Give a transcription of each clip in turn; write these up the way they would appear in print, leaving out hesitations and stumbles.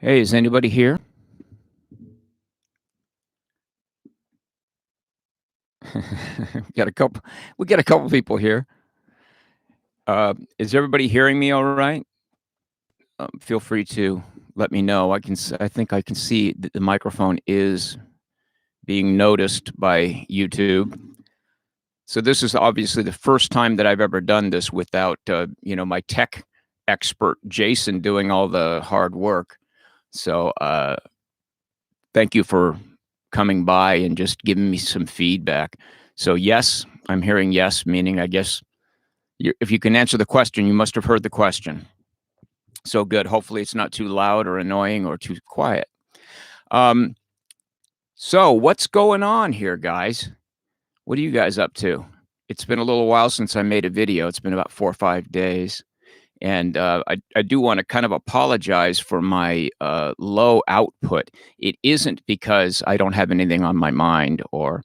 Hey, is anybody here? we got a couple. We got a couple people here. Is everybody hearing me all right? Feel free to let me know. I think I can see that the microphone is being noticed by YouTube. So this is obviously the first time that I've ever done this without, my tech expert Jason doing all the hard work. So thank you for coming by and just giving me some feedback. So yes, I'm hearing yes, meaning I guess if you can answer the question, you must have heard the question. So good. Hopefully, it's not too loud or annoying or too quiet. Um, so what's going on here, guys? What are you guys up to? It's been a little while since I made a video. It's been about 4 or 5 days, and I do want to kind of apologize for my low output. It isn't because I don't have anything on my mind, or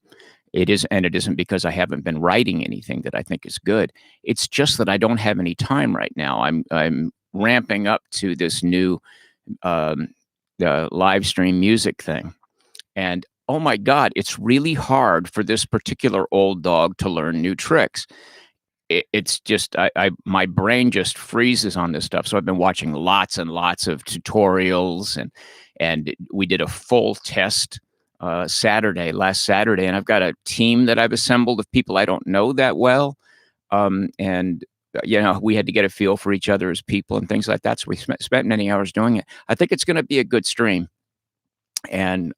it isn't because I haven't been writing anything that I think is good. It's just that I don't have any time right now. I'm ramping up to this new um, live stream music thing, and oh my god, it's really hard for this particular old dog to learn new tricks. It's just I my brain just freezes on this stuff. So I've been watching lots and lots of tutorials, and we did a full test last Saturday, and I've got a team that I've assembled of people I don't know that well, and we had to get a feel for each other as people and things like that. So we spent many hours doing it. I think it's going to be a good stream, and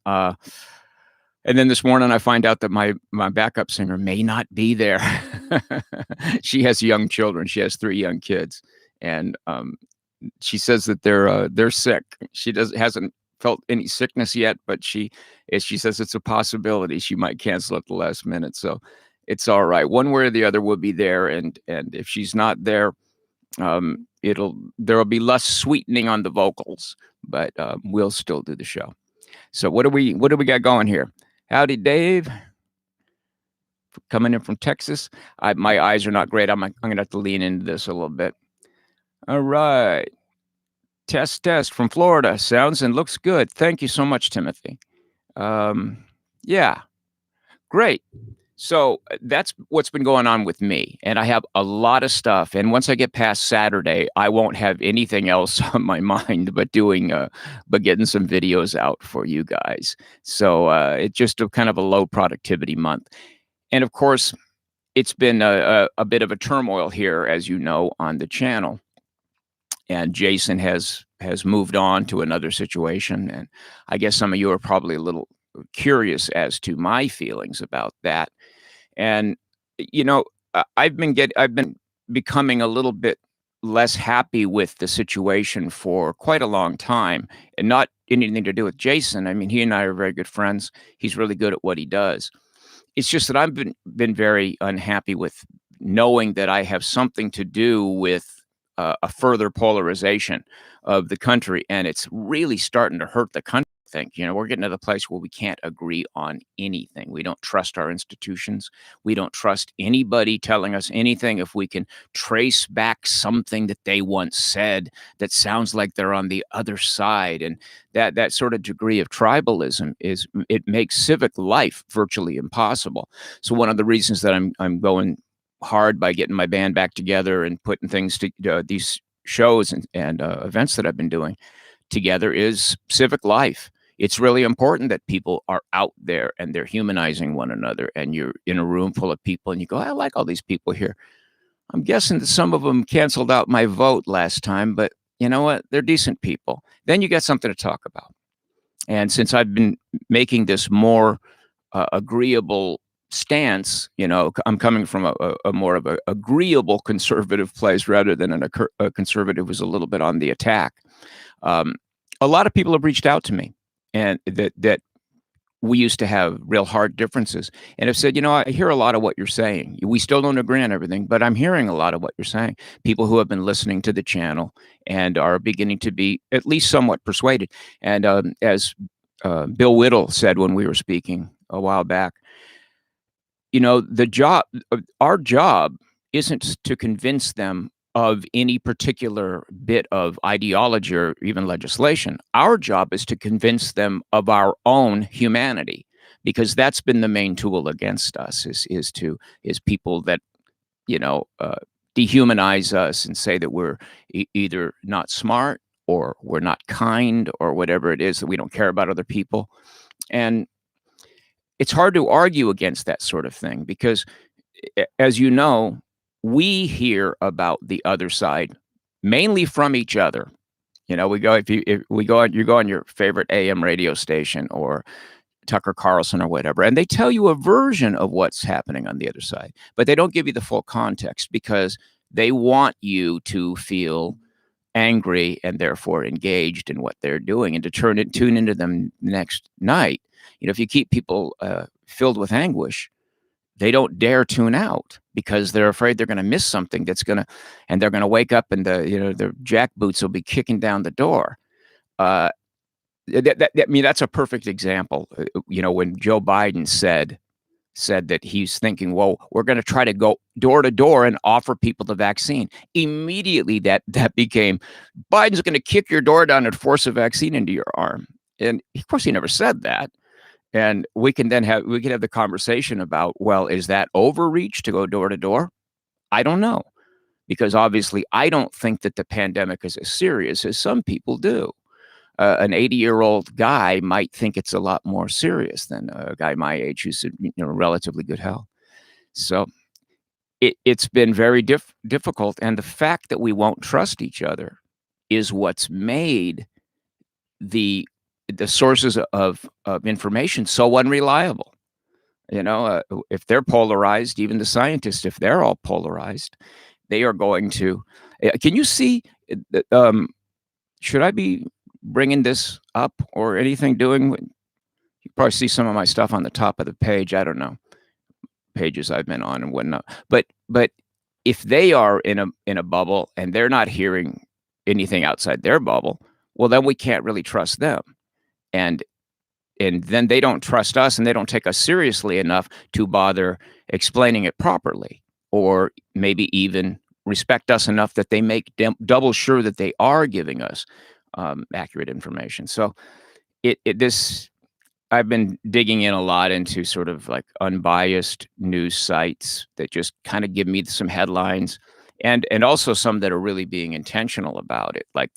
and then this morning I find out that my backup singer may not be there. She has young children. She has 3 young kids, and she says that they're sick. She hasn't felt any sickness yet, but she says it's a possibility she might cancel at the last minute. So it's all right. One way or the other, we'll be there, and if she's not there, there'll be less sweetening on the vocals, but we'll still do the show. So what do we got going here? Howdy, Dave. Coming in from Texas. My eyes are not great. I'm gonna have to lean into this a little bit. All right. Test from Florida. Sounds and looks good. Thank you so much, Timothy. Yeah, great. So that's what's been going on with me, and I have a lot of stuff. And once I get past Saturday, I won't have anything else on my mind but getting some videos out for you guys. So it's just a kind of a low productivity month, and of course, it's been a bit of a turmoil here, as you know, on the channel. And Jason has moved on to another situation, and I guess some of you are probably a little curious as to my feelings about that. And I've been becoming a little bit less happy with the situation for quite a long time, and not anything to do with Jason. I mean, he and I are very good friends. He's really good at what he does. It's just that I've been very unhappy with knowing that I have something to do with a further polarization of the country, and it's really starting to hurt the country. I think we're getting to the place where we can't agree on anything. We don't trust our institutions. We don't trust anybody telling us anything if we can trace back something that they once said that sounds like they're on the other side. And that sort of degree of tribalism it makes civic life virtually impossible. So one of the reasons that I'm going hard by getting my band back together and putting things to these shows and events that I've been doing together is civic life. It's really important that people are out there and they're humanizing one another, and you're in a room full of people and you go, I like all these people here. I'm guessing that some of them canceled out my vote last time, but you know what? They're decent people. Then you got something to talk about. And since I've been making this more agreeable stance, I'm coming from a more of a agreeable conservative place rather than a conservative who's a little bit on the attack. A lot of people have reached out to me, and that we used to have real hard differences, and have said, I hear a lot of what you're saying. We still don't agree on everything, but I'm hearing a lot of what you're saying. People who have been listening to the channel and are beginning to be at least somewhat persuaded. And as Bill Whittle said when we were speaking a while back, our job isn't to convince them of any particular bit of ideology or even legislation. Our job is to convince them of our own humanity, because that's been the main tool against us, is people that, you know, dehumanize us and say that we're either not smart or we're not kind or whatever it is, that we don't care about other people. And it's hard to argue against that sort of thing because, as you know, we hear about the other side mainly from each other. You know, we go if we go on you go on your favorite AM radio station or Tucker Carlson or whatever, and they tell you a version of what's happening on the other side, but they don't give you the full context because they want you to feel angry and therefore engaged in what they're doing and to tune into them next night. You know, if you keep people filled with anguish, they don't dare tune out because they're afraid they're going to miss something and they're going to wake up and their jackboots will be kicking down the door. Uh, I mean, that's a perfect example. When Joe Biden said that he's thinking, well, we're going to try to go door to door and offer people the vaccine. Immediately that became, Biden's going to kick your door down and force a vaccine into your arm. And of course, he never said that. And we can have the conversation about, well, is that overreach to go door to door? I don't know, because obviously I don't think that the pandemic is as serious as some people do. An 80-year-old guy might think it's a lot more serious than a guy my age who's in relatively good health. So it's been very difficult, and the fact that we won't trust each other is what's made the sources of information so unreliable. If they're polarized, even the scientists, if they're all polarized, they are going to. Can you see? Should I be bringing this up or anything? You probably see some of my stuff on the top of the page. I don't know, pages I've been on and whatnot. But if they are in a bubble and they're not hearing anything outside their bubble, well, then we can't really trust them. And then they don't trust us and they don't take us seriously enough to bother explaining it properly, or maybe even respect us enough that they make double sure that they are giving us accurate information. So this I've been digging in a lot into sort of like unbiased news sites that just kind of give me some headlines, and also some that are really being intentional about it. Like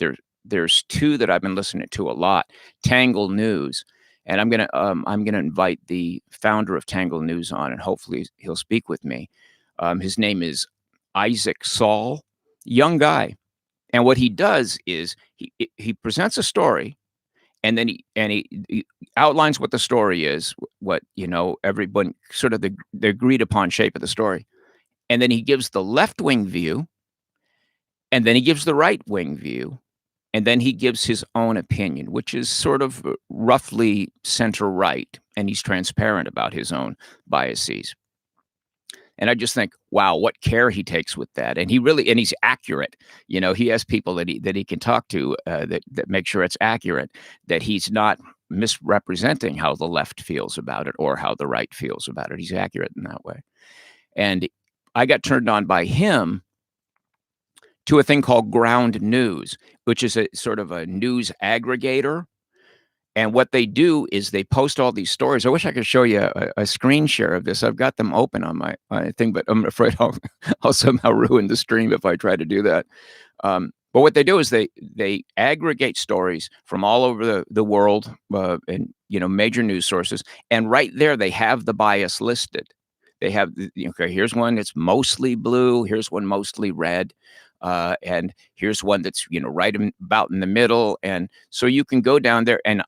there's two that I've been listening to a lot, Tangle News, and I'm gonna invite the founder of Tangle News on, and hopefully he'll speak with me. His name is Isaac Saul, young guy, and what he does is he presents a story, and then he outlines what the story is, what everyone sort of the agreed upon shape of the story, and then he gives the left wing view, and then he gives the right wing view, and then he gives his own opinion, which is sort of roughly center right, and he's transparent about his own biases. And I just think, wow, what care he takes with that, and he's accurate. He has people that he can talk to that make sure it's accurate, that he's not misrepresenting how the left feels about it or how the right feels about it. He's accurate in that way. And I got turned on by him to a thing called Ground News, which is a sort of a news aggregator. And what they do is they post all these stories. I wish I could show you a screen share of this. I've got them open on my thing, but I'm afraid I'll somehow ruin the stream if I try to do that. But what they do is they aggregate stories from all over the world, and major news sources, and right there they have the bias listed. They have okay, here's one that's mostly blue, here's one mostly red, and here's one that's right about in the middle, and so you can go down there, and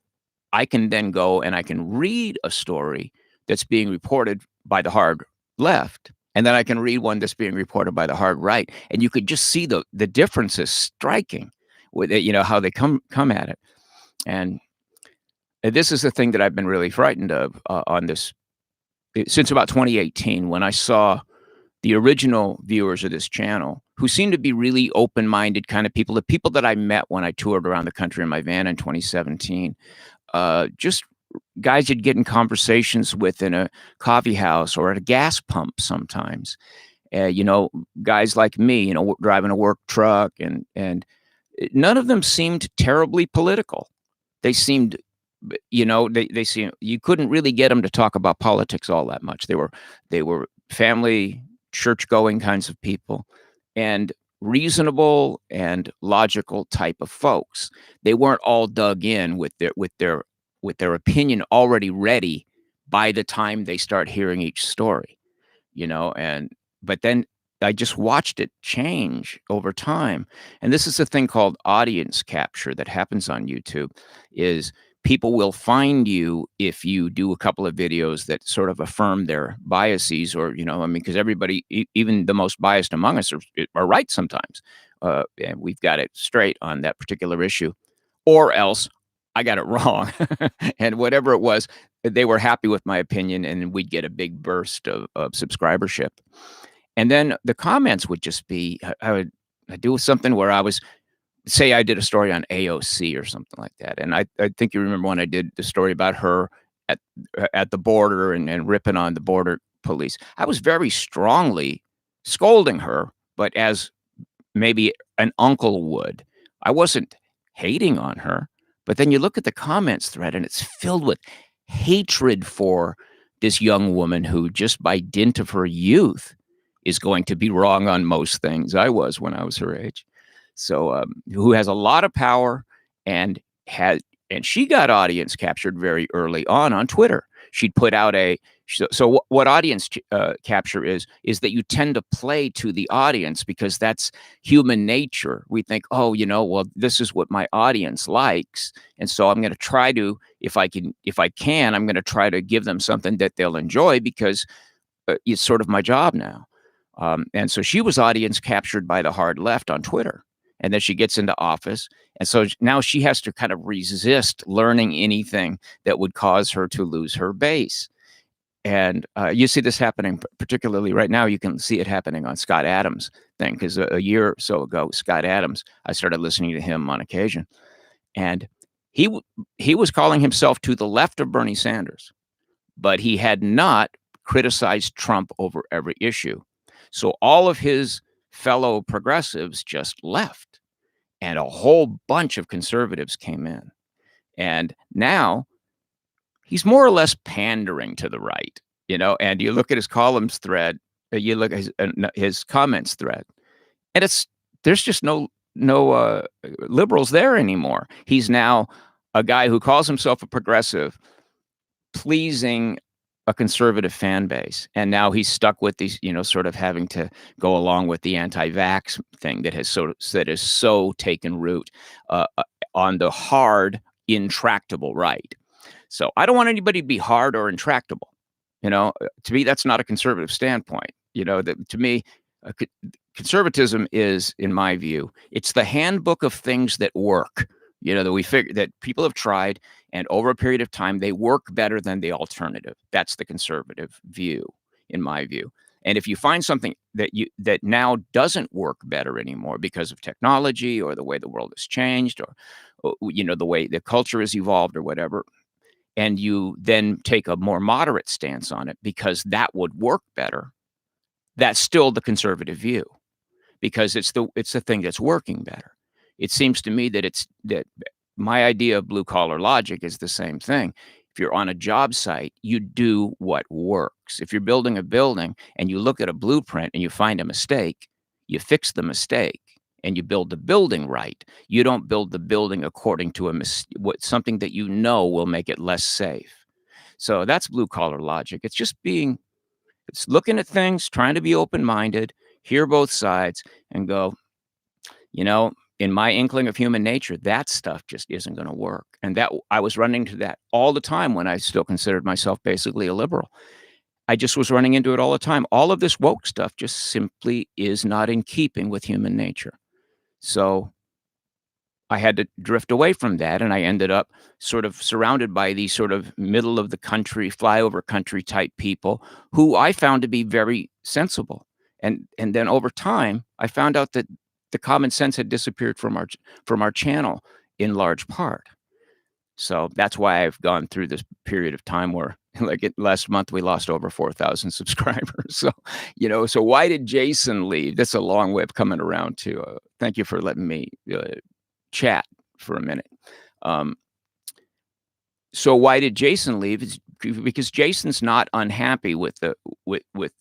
I can then go and I can read a story that's being reported by the hard left, and then I can read one that's being reported by the hard right, and you could just see the differences striking with it, how they come at it. And this is the thing that I've been really frightened of on this since about 2018, when I saw the original viewers of this channel, who seem to be really open-minded kind of people, the people that I met when I toured around the country in my van in 2017, just guys you'd get in conversations with in a coffee house or at a gas pump sometimes. you know, guys like me, you know, driving a work truck, and none of them seemed terribly political. They seemed, you know, they seemed you couldn't really get them to talk about politics all that much. They were family, church-going kinds of people, and reasonable and logical type of folks. They weren't all dug in with their opinion already ready by the time they start hearing each story, you know, and but then I just watched it change over time. And this is a thing called audience capture that happens on YouTube is people will find you if you do a couple of videos that sort of affirm their biases or, you know, I mean, because everybody, even the most biased among us are right sometimes. And we've got it straight on that particular issue, or else I got it wrong. And whatever it was, they were happy with my opinion, and we'd get a big burst of subscribership. And then the comments would just be, I'd do something where I was, say I did a story on AOC or something like that. And I think you remember when I did the story about her at at the border and ripping on the border police. I was very strongly scolding her, but as maybe an uncle would. I wasn't hating on her, but then you look at the comments thread and it's filled with hatred for this young woman who just by dint of her youth is going to be wrong on most things. I was when I was her age. So, who has a lot of power and had and she got audience captured very early on Twitter. She'd put out a what audience capture is that you tend to play to the audience because that's human nature. We think, oh, you know, well, this is what my audience likes, and so I'm going to try to, if I can, I'm going to try to give them something that they'll enjoy because it's sort of my job now. And so she was audience captured by the hard left on Twitter. And then she gets into office. And so now she has to kind of resist learning anything that would cause her to lose her base. And you see this happening, particularly right now. You can see it happening on Scott Adams' thing, because a year or so ago, Scott Adams, I started listening to him on occasion. And he was calling himself to the left of Bernie Sanders, but he had not criticized Trump over every issue. So all of his fellow progressives just left, and a whole bunch of conservatives came in. And now he's more or less pandering to the right, you know. And you look at his columns thread, you look at his comments thread, and there's just no liberals there anymore. He's now a guy who calls himself a progressive, pleasing a conservative fan base. And now he's stuck with these, you know, sort of having to go along with the anti-vax thing that is so taken root on the hard, intractable right. So I don't want anybody to be hard or intractable. You know, to me, that's not a conservative standpoint. You know, that to me, uh, co- conservatism is, in my view, it's the handbook of things that work. You know, that we figure that people have tried, and over a period of time, they work better than the alternative. That's the conservative view, in my view. And if you find something that now doesn't work better anymore because of technology or the way the world has changed, or you know, the way the culture has evolved or whatever, and you then take a more moderate stance on it because that would work better, that's still the conservative view because it's the thing that's working better. It seems to me that it's that my idea of blue collar logic is the same thing. If you're on a job site, you do what works. If you're building a building and you look at a blueprint and you find a mistake, you fix the mistake and you build the building right. You don't build the building according to something that you know will make it less safe. So that's blue collar logic. It's looking at things, trying to be open minded, hear both sides, and go, you know, in my inkling of human nature, that stuff just isn't going to work. And that I was running to that all the time when I still considered myself basically a liberal. I just was running into it all the time. All of this woke stuff just simply is not in keeping with human nature. So I had to drift away from that, and I ended up sort of surrounded by these sort of middle of the country, flyover country type people who I found to be very sensible. And then over time, I found out that the common sense had disappeared from our channel in large part. So that's why I've gone through this period of time where Like last month, we lost over 4,000 subscribers. So, so why did Jason leave? That's a long way of coming around to. Thank you for letting me chat for a minute. Um, so why did Jason leave? It's because Jason's not unhappy with with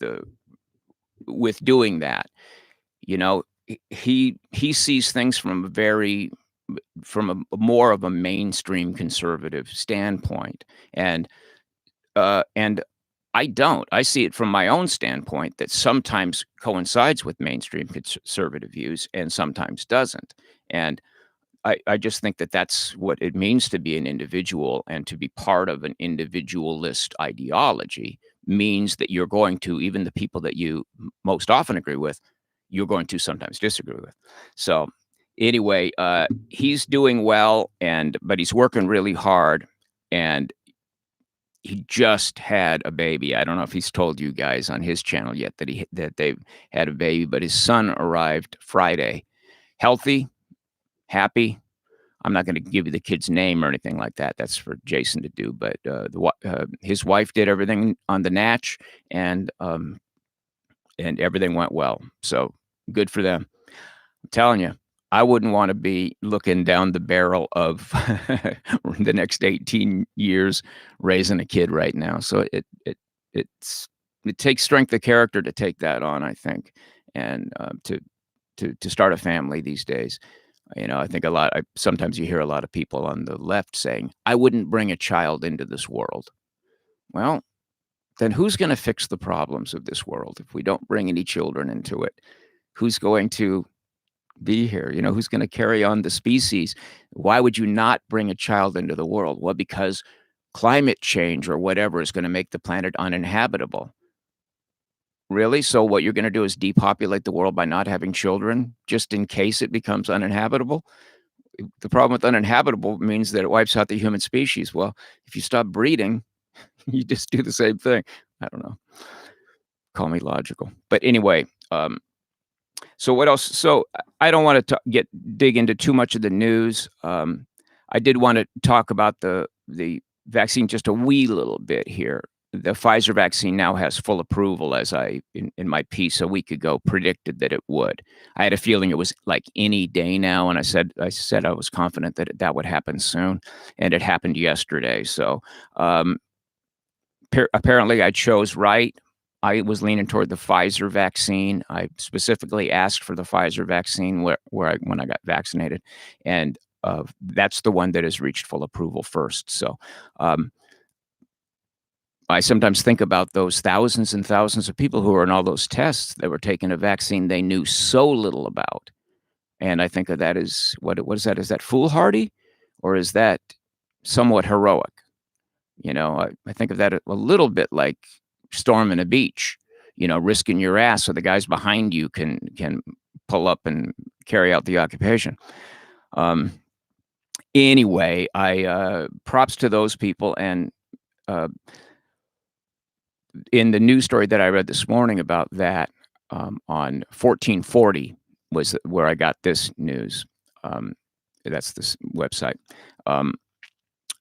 doing that. He sees things from a more of a mainstream conservative standpoint, and and I don't. I see it from my own standpoint that sometimes coincides with mainstream conservative views and sometimes doesn't. And I just think that that's what it means to be an individual, and to be part of an individualist ideology means that you're going to, even the people that you most often agree with, you're going to sometimes disagree with. So anyway, he's doing well, but he's working really hard, and he just had a baby. I don't know if he's told you guys on his channel yet that they've had a baby, but his son arrived Friday, healthy, happy. I'm not gonna give you the kid's name or anything like that. That's for Jason to do, but, his wife did everything on the natch, and everything went well. So, good for them. I'm telling you, I wouldn't wanna be looking down the barrel of the next 18 years raising a kid right now. So, it takes strength of character to take that on, I think, and, to start a family these days. I think sometimes you hear a lot of people on the left saying, "I wouldn't bring a child into this world." Well, then who's gonna fix the problems of this world if we don't bring any children into it? Who's going to be here? Who's gonna carry on the species? Why would you not bring a child into the world? Well, because climate change or whatever is gonna make the planet uninhabitable. Really? So what you're gonna do is depopulate the world by not having children just in case it becomes uninhabitable? The problem with uninhabitable means that it wipes out the human species. Well, if you stop breeding, you just do the same thing. I don't know. Call me logical. But anyway, so what else? So I don't want to dig into too much of the news. I did want to talk about the vaccine just a wee little bit here. The Pfizer vaccine now has full approval, as in my piece a week ago predicted that it would. I had a feeling it was like any day now, and I said I was confident that that would happen soon, and it happened yesterday. So um, apparently, I chose right. I was leaning toward the Pfizer vaccine. I specifically asked for the Pfizer vaccine when I got vaccinated, and that's the one that has reached full approval first. So um, I sometimes think about those thousands and thousands of people who are in all those tests that were taking a vaccine they knew so little about, and I think of that as what is that? Is that foolhardy, or is that somewhat heroic? I think of that a little bit like storming a beach, risking your ass so the guys behind you can pull up and carry out the occupation. Um, anyway, I props to those people, and uh, in the news story that I read this morning about that, on 1440 was where I got this news. Um, that's this website. Um,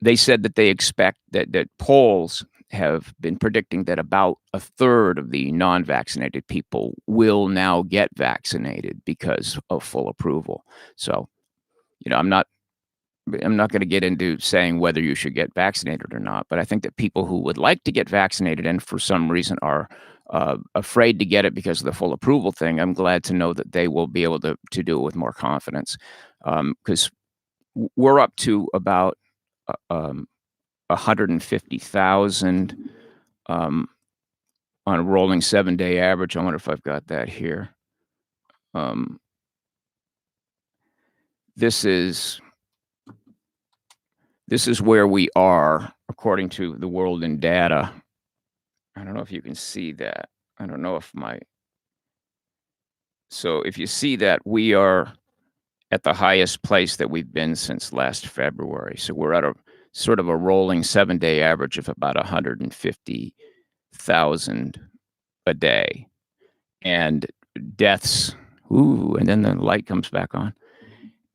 they said that they expect that polls have been predicting that about a third of the non-vaccinated people will now get vaccinated because of full approval. So, I'm not going to get into saying whether you should get vaccinated or not, but I think that people who would like to get vaccinated and for some reason are afraid to get it because of the full approval thing, I'm glad to know that they will be able to do it with more confidence, because we're up to about 150,000 um, on a rolling 7-day average. I wonder if I've got that here. Um, this is where we are according to the world in data. I don't know if you can see that. I don't know if so if you see that, we are at the highest place that we've been since last February. So we're at a sort of a rolling 7-day average of about 150,000 a day. And deaths, and then the light comes back on.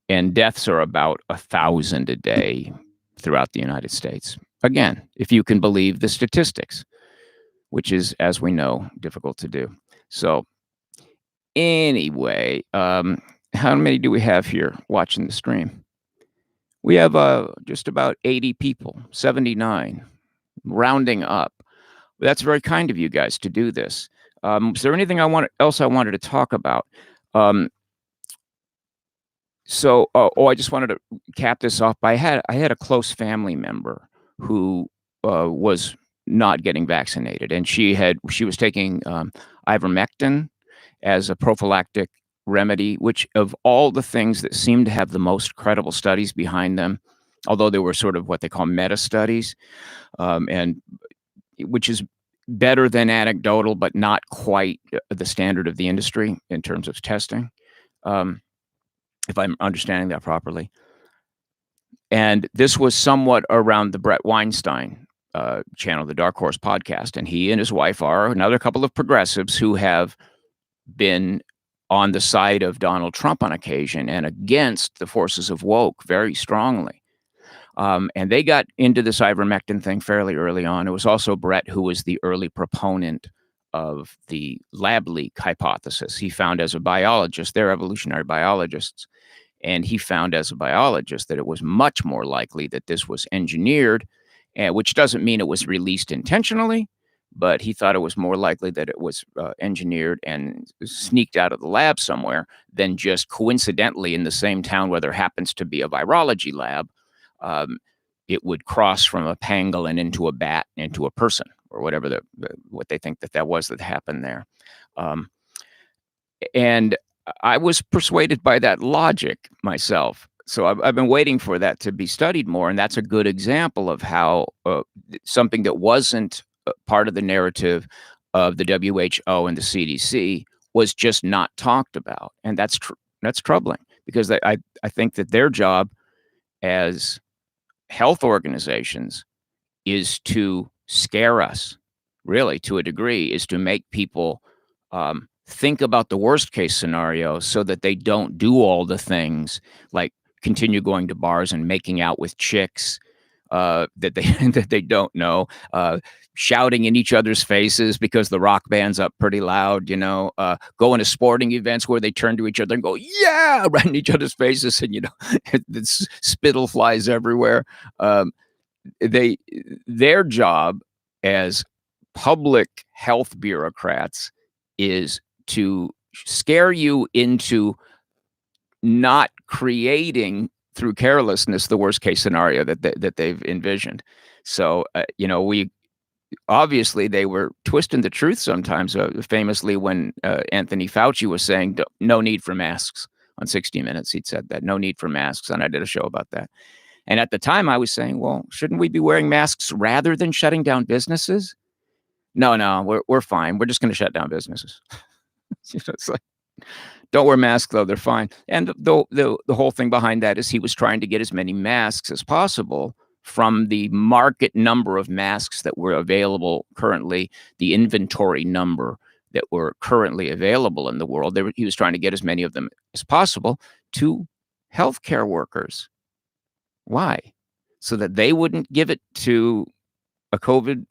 And deaths are about 1,000 a day throughout the United States. Again, if you can believe the statistics, which is, as we know, difficult to do. So, anyway, how many do we have here watching the stream? We have just about 80 people, 79, rounding up. That's very kind of you guys to do this. Is there anything else I wanted to talk about? Um, I just wanted to cap this off. I had a close family member who was not getting vaccinated, and she was taking ivermectin as a prophylactic remedy, which of all the things that seem to have the most credible studies behind them, although they were sort of what they call meta studies, and which is better than anecdotal, but not quite the standard of the industry in terms of testing. Um, if I'm understanding that properly. And this was somewhat around the Brett Weinstein channel, the Dark Horse podcast. And he and his wife are another couple of progressives who have been on the side of Donald Trump on occasion and against the forces of woke very strongly. And they got into this ivermectin thing fairly early on. It was also Brett who was the early proponent of the lab leak hypothesis. He found as a biologist, they're evolutionary biologists, and he found as a biologist that it was much more likely that this was engineered, which doesn't mean it was released intentionally, but he thought it was more likely that it was engineered and sneaked out of the lab somewhere than just coincidentally in the same town where there happens to be a virology lab. Um, it would cross from a pangolin into a bat into a person or whatever what they think that was that happened there. Um, and I was persuaded by that logic myself. So I've been waiting for that to be studied more, and that's a good example of how something that wasn't part of the narrative of the WHO and the CDC was just not talked about, and that's troubling because I think that their job as health organizations is to scare us, really, to a degree, is to make people think about the worst case scenario so that they don't do all the things like continue going to bars and making out with chicks that they that they don't know, shouting in each other's faces because the rock band's up pretty loud, going to sporting events where they turn to each other and go, yeah, right in each other's faces, and the spittle flies everywhere. Um, their job as public health bureaucrats is to scare you into not creating through carelessness the worst case scenario that they've envisioned. So we obviously they were twisting the truth sometimes. Famously, when Anthony Fauci was saying no need for masks on 60 Minutes, he'd said that no need for masks, and I did a show about that. And at the time, I was saying, well, shouldn't we be wearing masks rather than shutting down businesses? No, we're fine. We're just going to shut down businesses. It's like, don't wear masks though; they're fine. And the whole thing behind that is he was trying to get as many masks as possible from the market number of masks that were available currently, the inventory number that were currently available in the world. He was trying to get as many of them as possible to healthcare workers. Why? So that they wouldn't give it to a COVID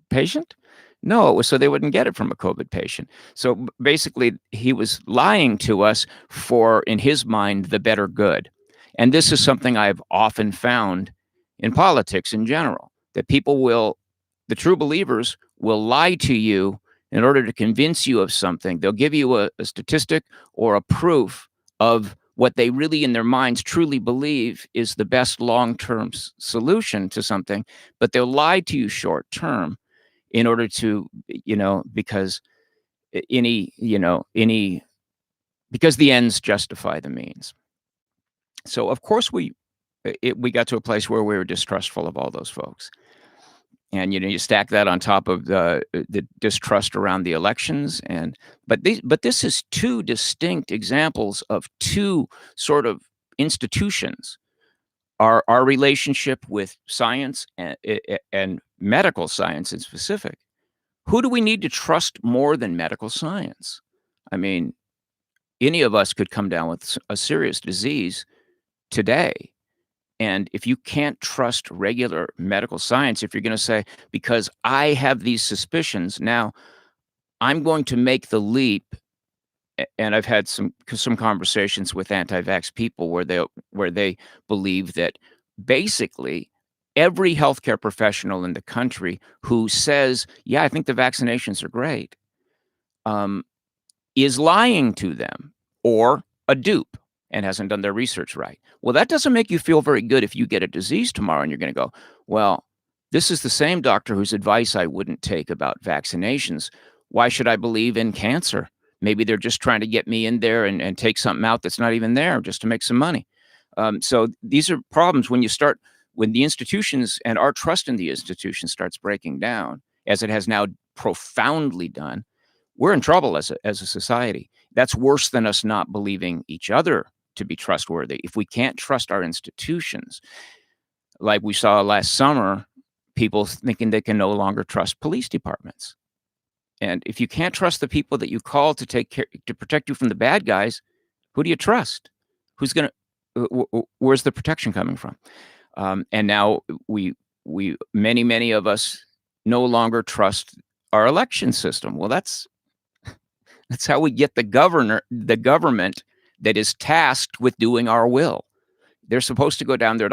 patient? No, it was so they wouldn't get it from a COVID patient. So basically, he was lying to us for, in his mind, the better good. And this is something I've often found in politics in general, that the true believers will lie to you in order to convince you of something. They'll give you a statistic or a proof of what they really in their minds truly believe is the best long-term solution to something, but they'll lie to you short-term in order to, because because the ends justify the means. So of course we got to a place where we were distrustful of all those folks. And you stack that on top of the distrust around the elections, but this is two distinct examples of two sort of institutions. Our relationship with science and medical science in specific. Who do we need to trust more than medical science? I mean, any of us could come down with a serious disease today, And if you can't trust regular medical science, if you're gonna say, "Because I have these suspicions, now I'm going to make the leap," and I've had some conversations with anti-vax people where they believe that basically every healthcare professional in the country who says, "Yeah, I think the vaccinations are great," um, is lying to them or a dupe and hasn't done their research right. Well, that doesn't make you feel very good if you get a disease tomorrow and you're gonna go, "Well, this is the same doctor whose advice I wouldn't take about vaccinations. Why should I believe in cancer? Maybe they're just trying to get me in there and take something out that's not even there just to make some money." So these are problems when the institutions and our trust in the institution starts breaking down, as it has now profoundly done. We're in trouble as a society. That's worse than us not believing each other to be trustworthy. If we can't trust our institutions, like we saw last summer, people thinking they can no longer trust police departments. And if you can't trust the people that you call to take care to protect you from the bad guys, who do you trust? Who's gonna where's the protection coming from? And now we many of us no longer trust our election system. Well, that's how we get the government that is tasked with doing our will. They're supposed to go down there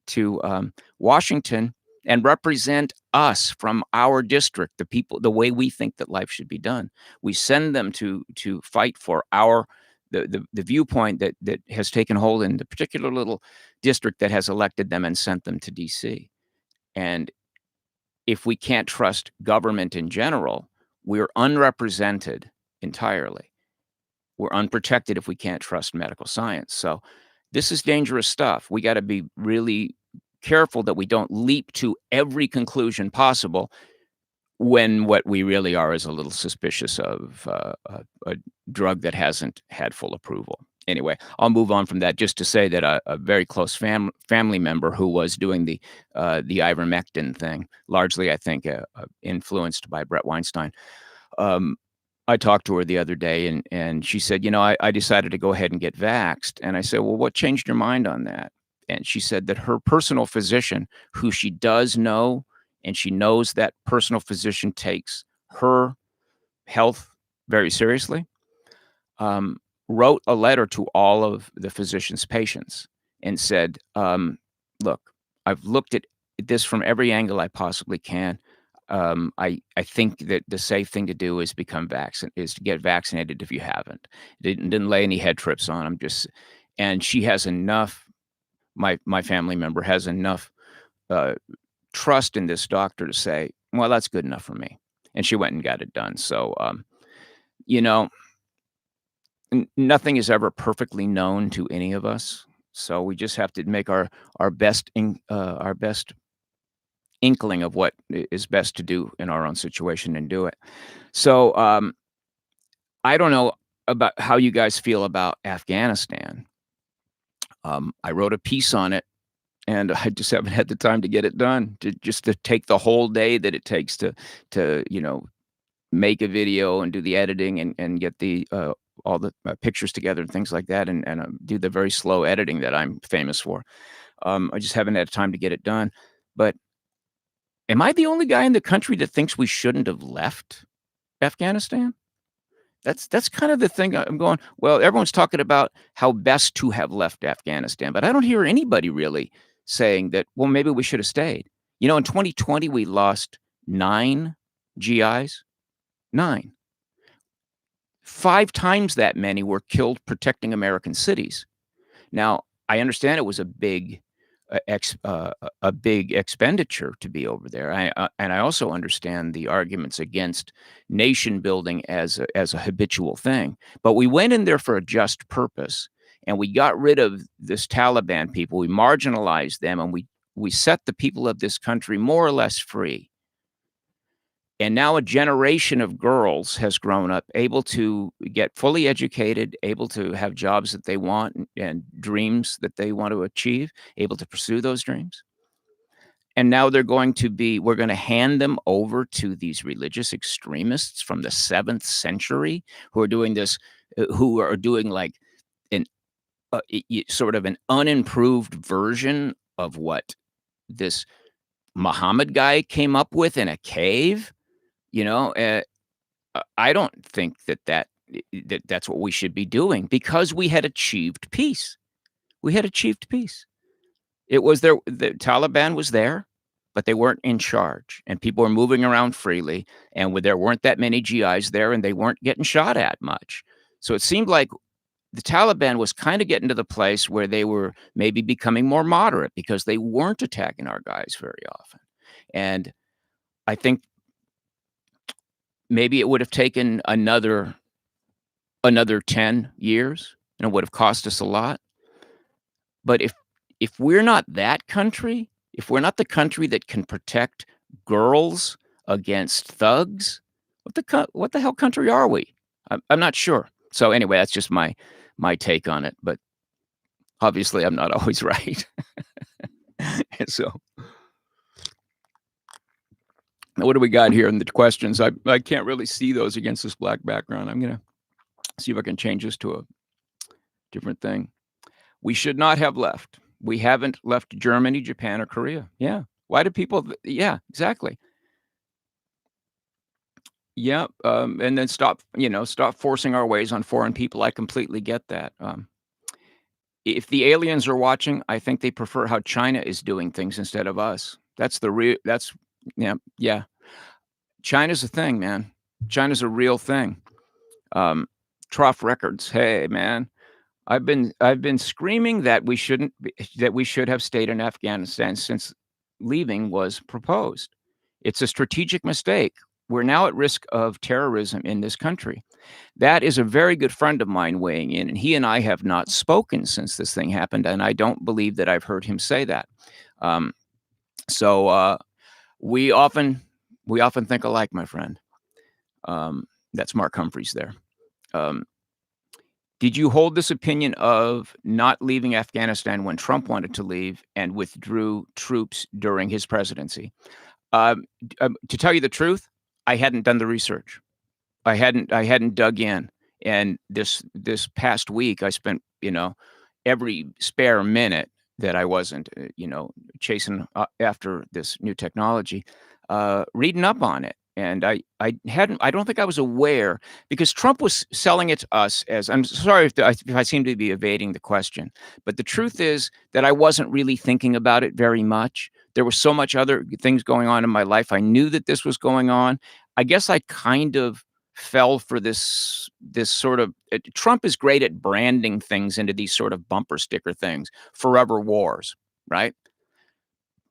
to Washington and represent us from our district, the people, the way we think that life should be done. We send them to fight for the viewpoint that has taken hold in the particular little district that has elected them and sent them to DC. And if we can't trust government in general, we're unrepresented entirely. We're unprotected if we can't trust medical science. So this is dangerous stuff. We got to be really careful that we don't leap to every conclusion possible when what we really are is a little suspicious of a drug that hasn't had full approval. Anyway, I'll move on from that just to say that a very close family member who was doing the ivermectin thing, largely I think influenced by Brett Weinstein, um, I talked to her the other day and she said, I decided to go ahead and get vaxxed. And I said, well, what changed your mind on that? And she said that her personal physician, who she does know, and she knows that personal physician takes her health very seriously, um, wrote a letter to all of the physician's patients and said, look, I've looked at this from every angle I possibly can. I think that the safe thing to do is to get vaccinated if you haven't. Didn't lay any head trips on them. And she has enough. My family member has enough uh, trust in this doctor to say, well, that's good enough for me. And she went and got it done. So, you know, nothing is ever perfectly known to any of us. So we just have to make our best inkling of what is best to do in our own situation and do it. So, I don't know about how you guys feel about Afghanistan. I wrote a piece on it, and I just haven't had the time to get it done, to take the whole day that it takes to make a video and do the editing and get all the pictures together and things like that, and do the very slow editing that I'm famous for. I just haven't had time to get it done. But am I the only guy in the country that thinks we shouldn't have left Afghanistan? That's kind of the thing I'm going, well, everyone's talking about how best to have left Afghanistan, but I don't hear anybody really saying that, well, maybe we should have stayed. In 2020, we lost 9 GIs, 9. 5 times that many were killed protecting American cities. Now, I understand it was a big expenditure to be over there. And I also understand the arguments against nation building as a habitual thing. But we went in there for a just purpose, and we got rid of this Taliban people. We marginalized them, and we set the people of this country more or less free. And now a generation of girls has grown up able to get fully educated, able to have jobs that they want and dreams that they want to achieve, able to pursue those dreams. And now we're going to hand them over to these religious extremists from the 7th century who are doing this, who are doing like an sort of an unimproved version of what this Muhammad guy came up with in a cave, you know, I don't think that's what we should be doing because we had achieved peace. We had achieved peace. It was there the Taliban was there, but they weren't in charge, and people were moving around freely, and there weren't that many GIs there, and they weren't getting shot at much. So it seemed like the Taliban was kinda getting to the place where they were maybe becoming more moderate because they weren't attacking our guys very often. And I think maybe it would have taken another 10 years, and it would have cost us a lot. But if we're not that country, if we're not the country that can protect girls against thugs, what the hell country are we? I'm not sure. So anyway, that's just my take on it, but obviously I'm not always right. And so, what do we got here in the questions? I can't really see those against this black background. I'm gonna see if I can change this to a different thing. We should not have left. We haven't left Germany, Japan, or Korea. Yeah. Why do people yeah, exactly. Yeah, and then stop forcing our ways on foreign people. I completely get that. If the aliens are watching, I think they prefer how China is doing things instead of us. That's yeah, yeah. China's a thing, man. China's a real thing. Um, Trough Records. Hey, man. I've been screaming that we should have stayed in Afghanistan since leaving was proposed. It's a strategic mistake. We're now at risk of terrorism in this country. That is a very good friend of mine weighing in, and he and I have not spoken since this thing happened, and I don't believe that I've heard him say that. Um, so we often we often think alike, my friend. That's Mark Humphreys there. Um, Did you hold this opinion of not leaving Afghanistan when Trump wanted to leave and withdrew troops during his presidency? To tell you the truth, I hadn't done the research. I hadn't dug in, and this past week, I spent, every spare minute that I wasn't, chasing after this new technology, reading up on it, and I don't think I was aware because Trump was selling it to us as I'm sorry if I seem to be evading the question, but the truth is that I wasn't really thinking about it very much. There was so much other things going on in my life. I knew that this was going on. I guess I kind of fell for this sort of Trump is great at branding things into these sort of bumper sticker things, forever wars, right?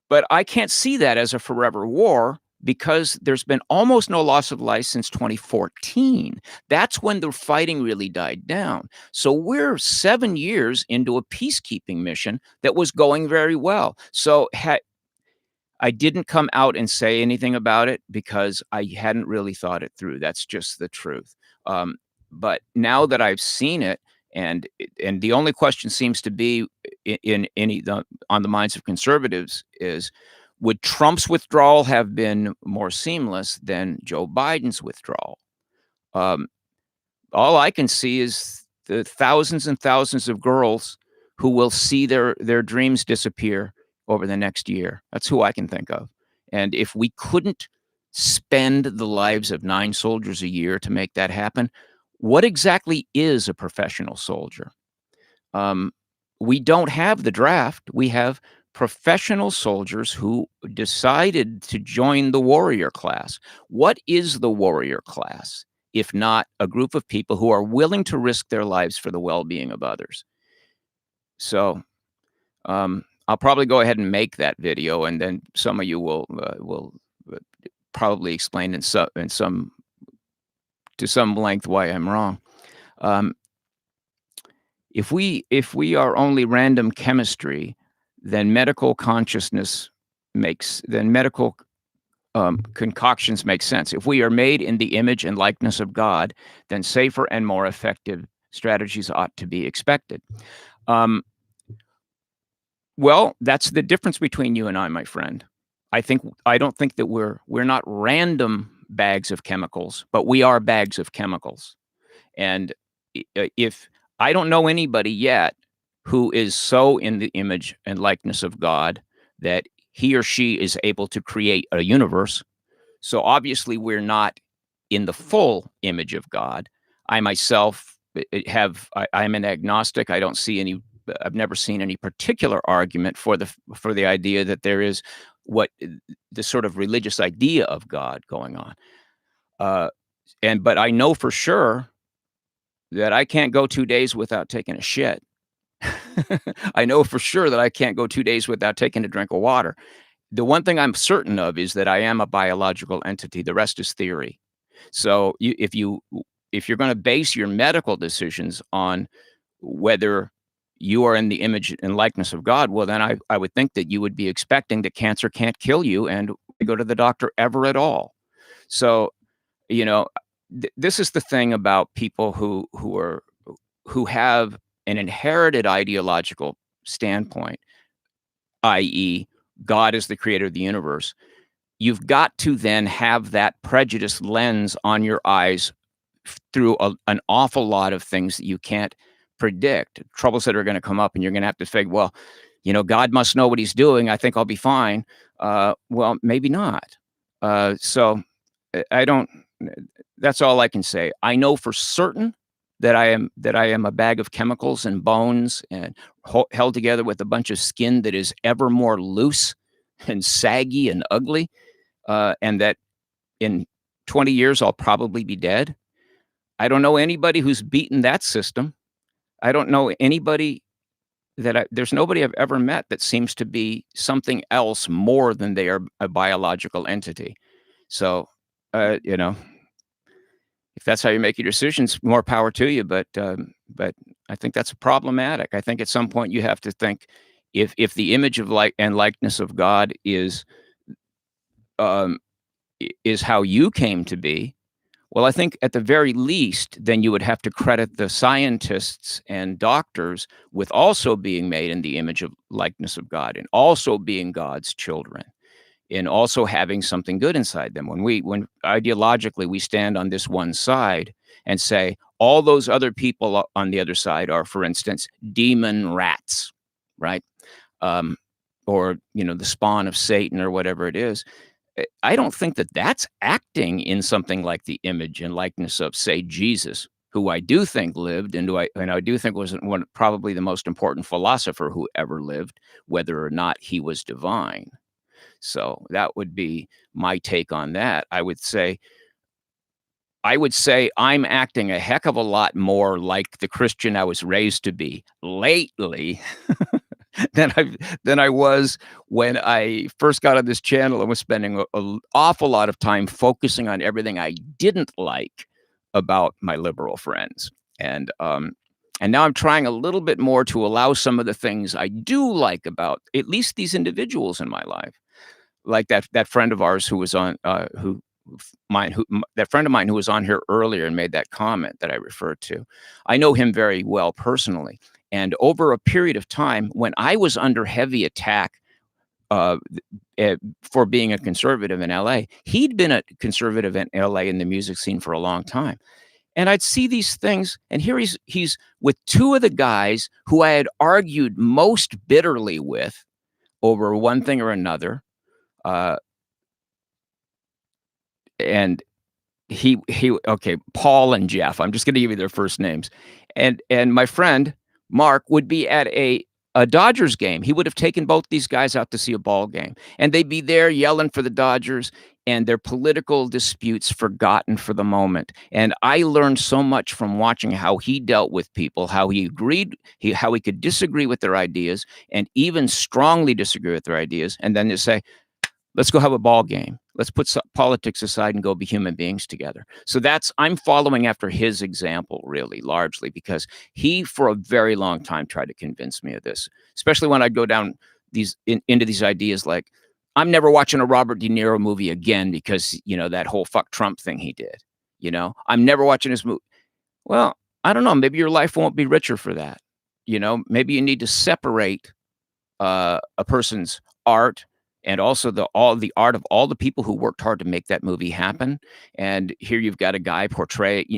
But I can't see that as a forever war because there's been almost no loss of life since 2014. That's when the fighting really died down. So we're 7 years into a peacekeeping mission that was going very well. So I didn't come out and say anything about it because I hadn't really thought it through. That's just the truth. Um, but now that I've seen it, and the only question seems to be in any on the minds of conservatives is, would Trump's withdrawal have been more seamless than Joe Biden's withdrawal? Um, all I can see is the thousands and thousands of girls who will see their dreams disappear over the next year. That's who I can think of. And if we couldn't spend the lives of 9 soldiers a year to make that happen, what exactly is a professional soldier? Um, we don't have the draft. We have professional soldiers who decided to join the warrior class. What is the warrior class if not a group of people who are willing to risk their lives for the well-being of others? So, I'll probably go ahead and make that video, and then some of you will probably explain in some to some length why I'm wrong. Um, if we are only random chemistry, then medical concoctions make sense. If we are made in the image and likeness of God, then safer and more effective strategies ought to be expected. Um, well, that's the difference between you and I, my friend. I don't think that we're not random bags of chemicals, but we are bags of chemicals. And if I don't know anybody yet who is so in the image and likeness of God that he or she is able to create a universe. So obviously, we're not in the full image of God. I myself I'm an agnostic. I don't see any. I've never seen any particular argument for the idea that there is what the sort of religious idea of God going on. Uh, but I know for sure that I can't go 2 days without taking a shit. I know for sure that I can't go 2 days without taking a drink of water. The one thing I'm certain of is that I am a biological entity. The rest is theory. So if you're going to base your medical decisions on whether you are in the image and likeness of God, well, then I would think that you would be expecting that cancer can't kill you and go to the doctor ever at all. So, you know, this is the thing about people who have an inherited ideological standpoint, i.e., God is the creator of the universe. You've got to then have that prejudiced lens on your eyes through an awful lot of things that you can't predict, troubles that are going to come up, and you're going to have to figure, well, God must know what he's doing. I think I'll be fine. Well, maybe not. So I don't. That's all I can say. I know for certain that I am a bag of chemicals and bones and held together with a bunch of skin that is ever more loose and saggy and ugly, and that in 20 years I'll probably be dead. I don't know anybody who's beaten that system. I don't know anybody there's nobody I've ever met that seems to be something else more than they are a biological entity. So, uh, you know, if that's how you make your decisions, more power to you. But I think that's problematic. I think at some point you have to think if the image of like and likeness of God um, is how you came to be. Well, I think at the very least, then you would have to credit the scientists and doctors with also being made in the image of likeness of God and also being God's children and also having something good inside them. When ideologically we stand on this one side and say all those other people on the other side are, for instance, demon rats, right? Um, or the spawn of Satan or whatever it is. I don't think that that's acting in something like the image and likeness of, say, Jesus, who I do think lived and I do think was one probably the most important philosopher who ever lived, whether or not he was divine. So that would be my take on that. I would say I'm acting a heck of a lot more like the Christian I was raised to be lately than I was when I first got on this channel and was spending a awful lot of time focusing on everything I didn't like about my liberal friends. And now I'm trying a little bit more to allow some of the things I do like about at least these individuals in my life, like that friend of ours who was on who mine who m that friend of mine who was on here earlier and made that comment that I referred to. I know him very well personally, and over a period of time, when I was under heavy attack, uh, for being a conservative in LA, he'd been a conservative in LA in the music scene for a long time, and I'd see these things, and here he's with 2 of the guys who I had argued most bitterly with over one thing or another, uh, and he okay, Paul and Jeff, I'm just gonna give you their first names, and my friend, Mark, would be at a Dodgers game. He would have taken both these guys out to see a ball game, and they'd be there yelling for the Dodgers and their political disputes forgotten for the moment, and I learned so much from watching how he dealt with people, how how he could disagree with their ideas and even strongly disagree with their ideas, and then just say, let's go have a ball game. Let's put politics aside and go be human beings together. So I'm following after his example, really, largely because he, for a very long time, tried to convince me of this, especially when I'd go down into these ideas like, I'm never watching a Robert De Niro movie again because, that whole fuck Trump thing he did. I'm never watching his movie. Well, I don't know. Maybe your life won't be richer for that. Maybe you need to separate a person's art and also the art of all the people who worked hard to make that movie happen. And here you've got a guy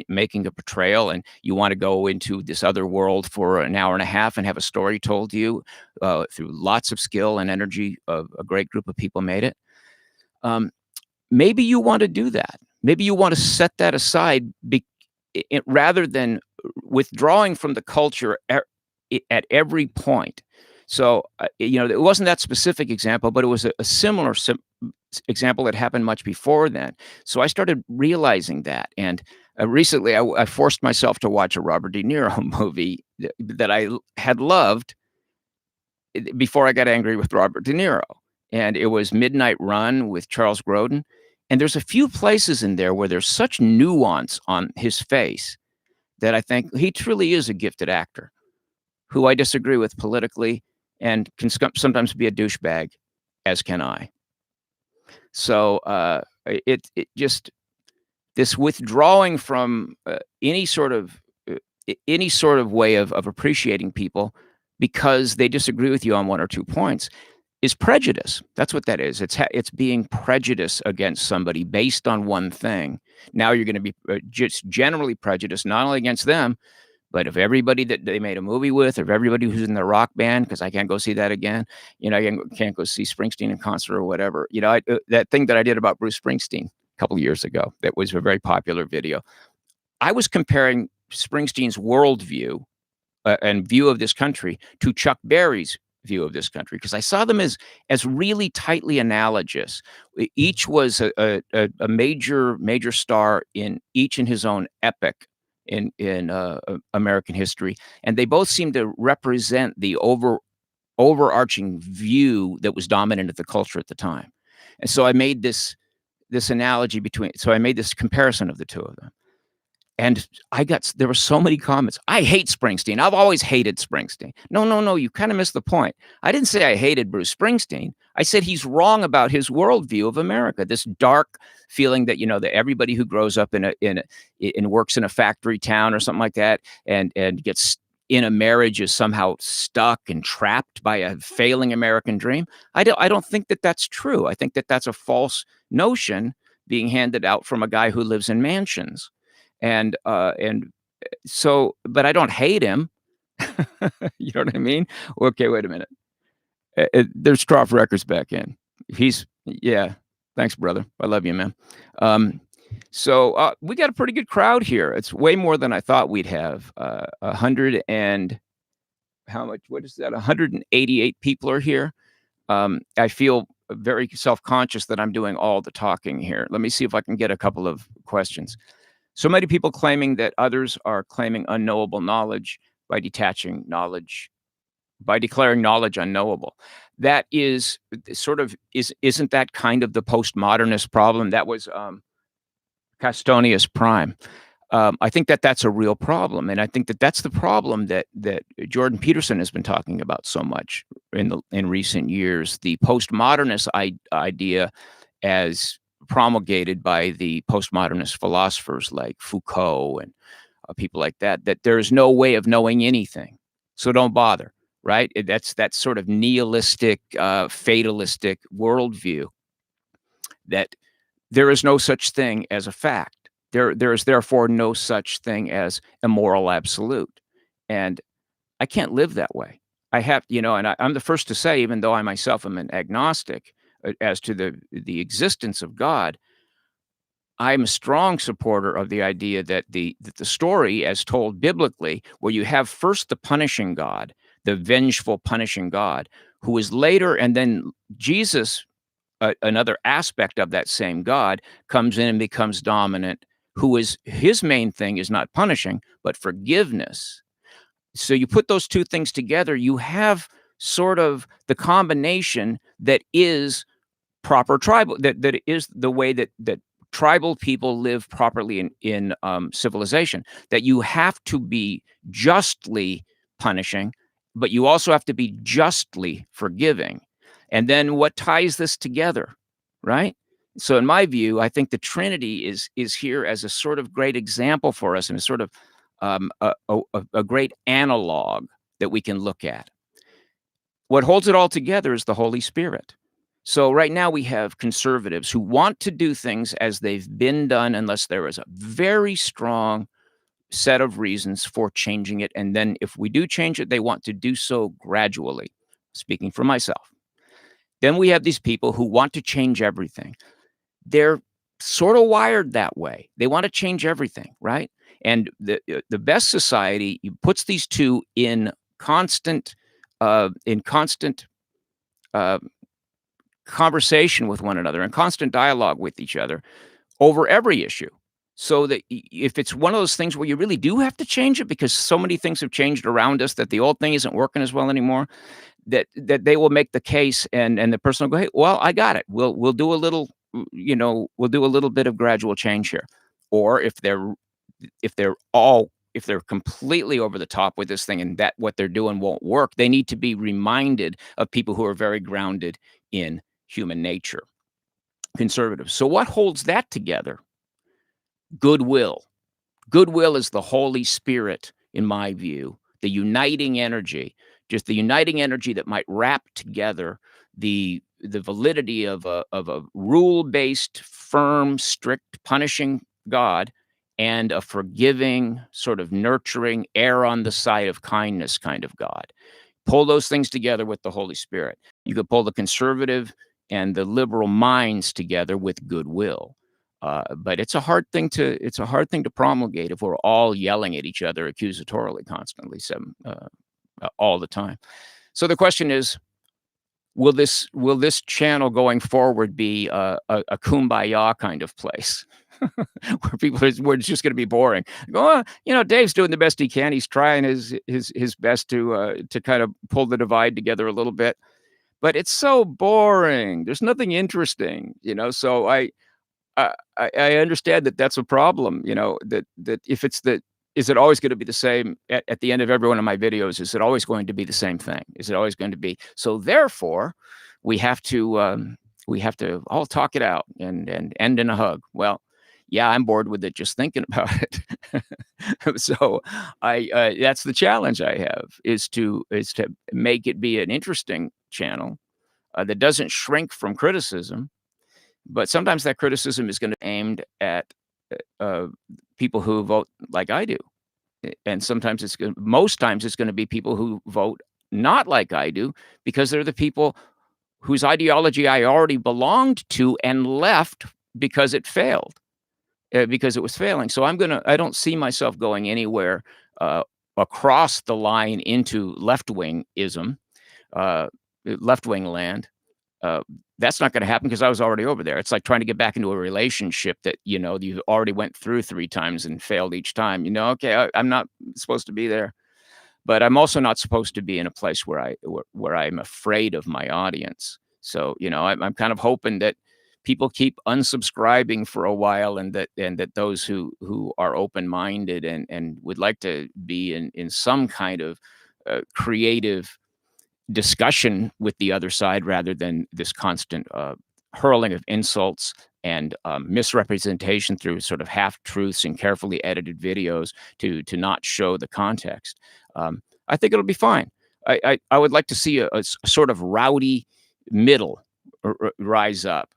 making a portrayal, and you want to go into this other world for an hour and a half and have a story told to you through lots of skill and energy. Of a great group of people made it. Um, Maybe you want to do that. Maybe you want to set that aside rather than withdrawing from the culture at every point. So, it wasn't that specific example, but it was a similar example that happened much before then. So I started realizing that. And recently, I forced myself to watch a Robert De Niro movie that had loved before I got angry with Robert De Niro. And it was Midnight Run with Charles Grodin. And there's a few places in there where there's such nuance on his face that I think he truly is a gifted actor who I disagree with politically and can sometimes be a douchebag, as can I. So it just this withdrawing from any sort of way of appreciating people because they disagree with you on one or two points is prejudice. That's what that is. It's being prejudiced against somebody based on one thing. Now you're going to be just generally prejudiced not only against them, but if everybody that they made a movie with, or if everybody who's in the rock band, because I can't go see that again, I can't go see Springsteen in concert or whatever. That thing that I did about Bruce Springsteen a couple of years ago, that was a very popular video. I was comparing Springsteen's worldview and view of this country to Chuck Berry's view of this country, because I saw them as really tightly analogous. Each was a major star in his own epic in American history, and they both seem to represent the overarching view that was dominant at the culture at the time. And so I made this analogy I made this comparison of the two of them. And there were so many comments. "I hate Springsteen. I've always hated Springsteen." No, no, no, you kinda missed the point. I didn't say I hated Bruce Springsteen. I said he's wrong about his worldview of America, this dark feeling that, that everybody who grows up and works in a factory town or something like that, and gets in a marriage is somehow stuck and trapped by a failing American dream. I don't think that that's true. I think that that's a false notion being handed out from a guy who lives in mansions. And so, but I don't hate him. You know what I mean? Okay, wait a minute. There's Trough Records back in. Yeah. Thanks, brother. I love you, man. So we got a pretty good crowd here. It's way more than I thought we'd have. 100 and how much? What is that? 188 people are here. I feel very self-conscious that I'm doing all the talking here. Let me see if I can get a couple of questions. So many people claiming that others are claiming unknowable knowledge by declaring knowledge unknowable. That is isn't that kind of the postmodernist problem? That was Castonius Prime. I think that that's a real problem, and I think that that's the problem that Jordan Peterson has been talking about so much in recent years. The postmodernist idea, as promulgated by the postmodernist philosophers like Foucault and people like that there is no way of knowing anything, so don't bother. Right? That's that sort of nihilistic, fatalistic worldview that there is no such thing as a fact. There is therefore no such thing as a moral absolute. And I can't live that way. I have, and I'm the first to say, even though I myself am an agnostic as to the existence of God, I'm a strong supporter of the idea that the story, as told biblically, where you have first the punishing God, the vengeful punishing God, who is later, and then Jesus, another aspect of that same God, comes in and becomes dominant, who is his main thing is not punishing, but forgiveness. So you put those two things together, you have sort of the combination that is proper tribal, that is the way that tribal people live properly in civilization. That you have to be justly punishing, but you also have to be justly forgiving. And then what ties this together, right? So in my view, I think the Trinity is here as a sort of great example for us, and a sort of a great analog that we can look at. What holds it all together is the Holy Spirit. So right now we have conservatives who want to do things as they've been done unless there is a very strong set of reasons for changing it. And then if we do change it, they want to do so gradually, speaking for myself. Then we have these people who want to change everything. They're sort of wired that way. They want to change everything, right? And the best society puts these two in constant uh, conversation with one another, in constant dialogue with each other over every issue. So that if it's one of those things where you really do have to change it because so many things have changed around us that the old thing isn't working as well anymore, that they will make the case and the person will go, "Hey, well, I got it. We'll do a little, we'll do a little bit of gradual change here." Or if they're completely over the top with this thing and that what they're doing won't work, they need to be reminded of people who are very grounded in human nature, conservatives. So what holds that together? Goodwill. Goodwill is the Holy Spirit, in my view, the uniting energy, just the uniting energy that might wrap together the validity of a rule-based, firm, strict, punishing God and a forgiving, sort of nurturing, err on the side of kindness kind of God. Pull those things together with the Holy Spirit. You could pull the conservative and the liberal minds together with goodwill. But it's a hard thing to promulgate if we're all yelling at each other accusatorily constantly, all the time. So the question is, will this channel going forward be a kumbaya kind of place where it's just going to be boring? Go, Dave's doing the best he can. He's trying his best to kind of pull the divide together a little bit, but it's so boring. There's nothing interesting, So I understand that that's a problem, that if it's the is it always gonna be the same at the end of every one of my videos? Is it always going to be the same thing? Is it always going to be so therefore, we have to, all talk it out and end in a hug. Well, yeah, I'm bored with it just thinking about it. So, that's the challenge I have is to make it be an interesting channel, that doesn't shrink from criticism, but sometimes that criticism is gonna be aimed at, uh, people who vote like I do, and sometimes most times it's gonna be people who vote not like I do because they're the people whose ideology I already belonged to and left because it failed, because it was failing. So I don't see myself going anywhere, uh, across the line into left-wingism, left-wing land. Uh, that's not gonna happen because I was already over there. It's like trying to get back into a relationship that, you already went through 3 times and failed each time, "Okay, I'm not supposed to be there." But I'm also not supposed to be in a place where I'm afraid of my audience. So, I'm kind of hoping that people keep unsubscribing for a while and that those who are open-minded and would like to be in some kind of, creative discussion with the other side rather than this constant hurling of insults and misrepresentation through sort of half truths and carefully edited videos to not show the context. I think it'll be fine. I would like to see a sort of rowdy middle rise up.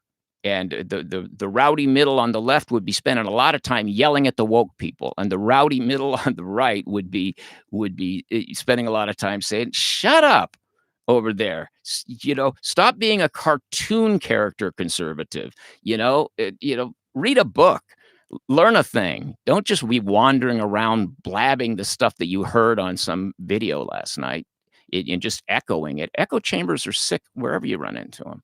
And the rowdy middle on the left would be spending a lot of time yelling at the woke people, and the rowdy middle on the right would be spending a lot of time saying, "Shut up over there. Stop being a cartoon character conservative, read a book, learn a thing. Don't just be wandering around blabbing the stuff that you heard on some video last night and just echoing it. Echo chambers are sick wherever you run into them."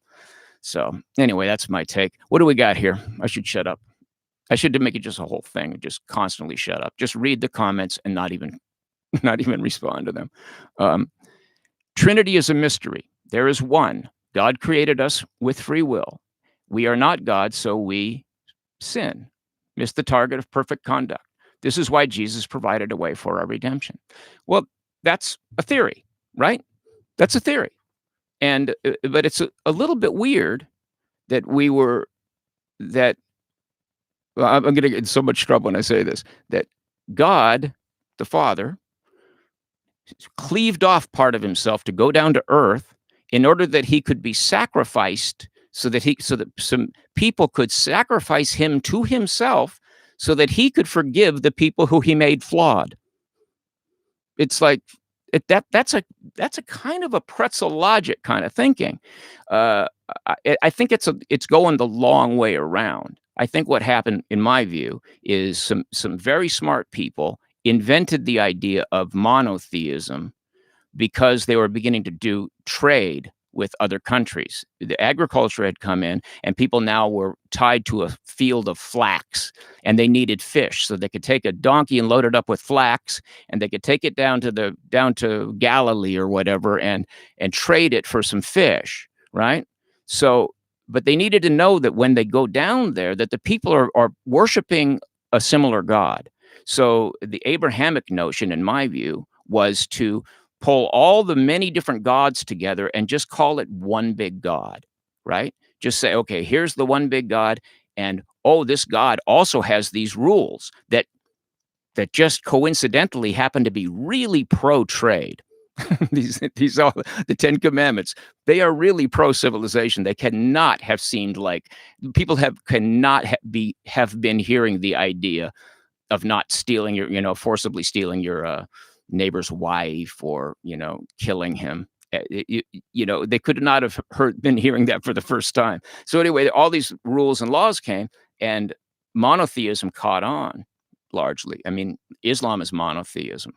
So anyway, that's my take. What do we got here? I should shut up. I should make it just a whole thing, just constantly shut up. Just read the comments and not even not even respond to them. Um, Trinity is a mystery. There is one. God created us with free will. We are not God, so we sin, miss the target of perfect conduct. This is why Jesus provided a way for our redemption. Well, that's a theory, right? That's a theory. And but it's a little bit weird that we were that well, I'm going to get in so much trouble when I say this, that God, the Father, cleaved off part of himself to go down to earth in order that he could be sacrificed, so that some people could sacrifice him to himself so that he could forgive the people who he made flawed. It's like that's a kind of a pretzel logic kind of thinking. Uh, I think it's going the long way around. I think what happened, in my view, is some very smart people invented the idea of monotheism because they were beginning to do trade with other countries. The agriculture had come in, and people now were tied to a field of flax, and they needed fish, so they could take a donkey and load it up with flax, and they could take it down to Galilee or whatever, and trade it for some fish, right? So, but they needed to know that when they go down there, that the people are worshiping a similar God. So the Abrahamic notion, in my view, was to pull all the many different gods together and just call it one big God, right? Just say, okay, here's the one big God, and oh, this God also has these rules that just coincidentally happen to be really pro-trade. These are the Ten Commandments. They are really pro-civilization. They cannot have seemed like people cannot have been hearing the idea of not stealing forcibly stealing your neighbor's wife, or killing him. They could not have been hearing that for the first time. So anyway, all these rules and laws came, and monotheism caught on largely. I mean, Islam is monotheism.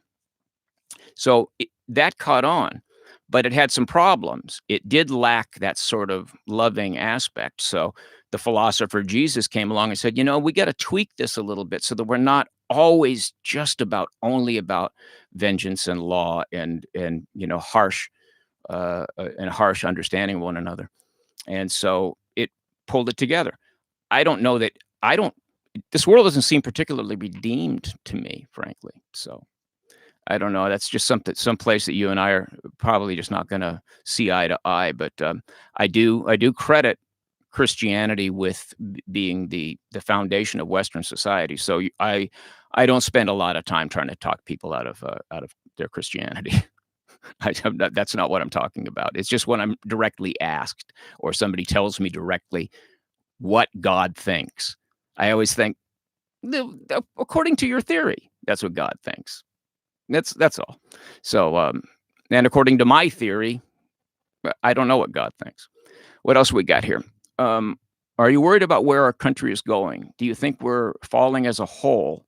So that caught on, but it had some problems. It did lack that sort of loving aspect. So the philosopher Jesus came along and said, we got to tweak this a little bit so that we're not always just about only about vengeance and law and harsh understanding of one another. And so it pulled it together. I don't know that I don't. This world doesn't seem particularly redeemed to me, frankly. So I don't know. That's just some place that you and I are probably just not going to see eye to eye. But I do credit Christianity with being the foundation of Western society. So I don't spend a lot of time trying to talk people out of their Christianity. That's not what I'm talking about. It's just when I'm directly asked, or somebody tells me directly what God thinks. I always think, according to your theory, that's what God thinks. That's all. So, and according to my theory, I don't know what God thinks. What else we got here? Are you worried about where our country is going? Do you think we're falling as a whole,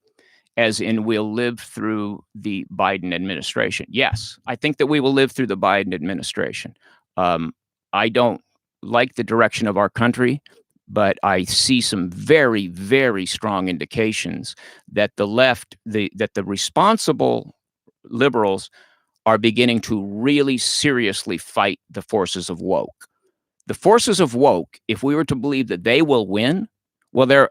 as in we'll live through the Biden administration? Yes, I think that we will live through the Biden administration. I don't like the direction of our country, but I see some very, very strong indications that that the responsible liberals are beginning to really seriously fight the forces of woke. The forces of woke, if we were to believe that they will win, well, they're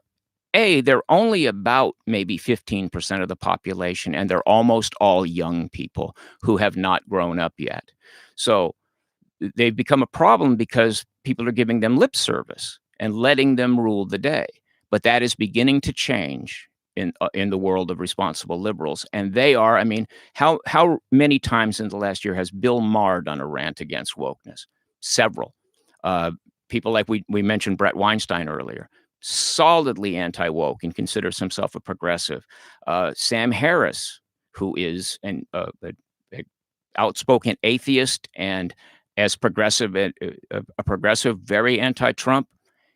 only about maybe 15% of the population, and they're almost all young people who have not grown up yet. So they've become a problem because people are giving them lip service and letting them rule the day. But that is beginning to change in the world of responsible liberals, and they are. I mean, how many times in the last year has Bill Maher done a rant against wokeness? Several. Uh, People like we mentioned Brett Weinstein earlier, solidly anti-woke and considers himself a progressive. Sam Harris, who is a outspoken atheist and as progressive, a progressive, very anti-Trump.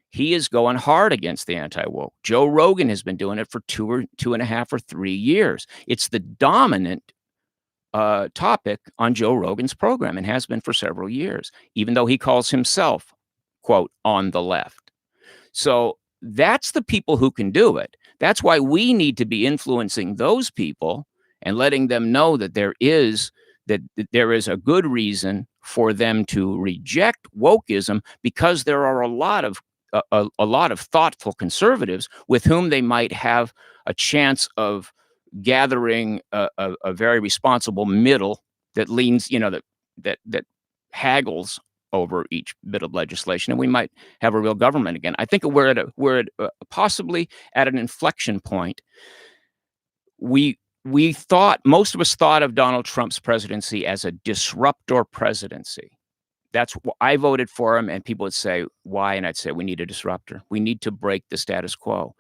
He is going hard against the anti-woke. Joe Rogan has been doing it for 2.5 or 3 years. It's the dominant topic on Joe Rogan's program and has been for several years, even though he calls himself, quote, on the left. So that's the people who can do it. That's why we need to be influencing those people and letting them know that there is a good reason for them to reject wokeism, because there are a lot of thoughtful conservatives with whom they might have a chance of gathering a very responsible middle that leans, that haggles over each bit of legislation, and we might have a real government again. I think we're possibly at an inflection point. Most of us thought of Donald Trump's presidency as a disruptor presidency. I voted for him, and people would say, "Why?" And I'd say, "We need a disruptor. We need to break the status quo."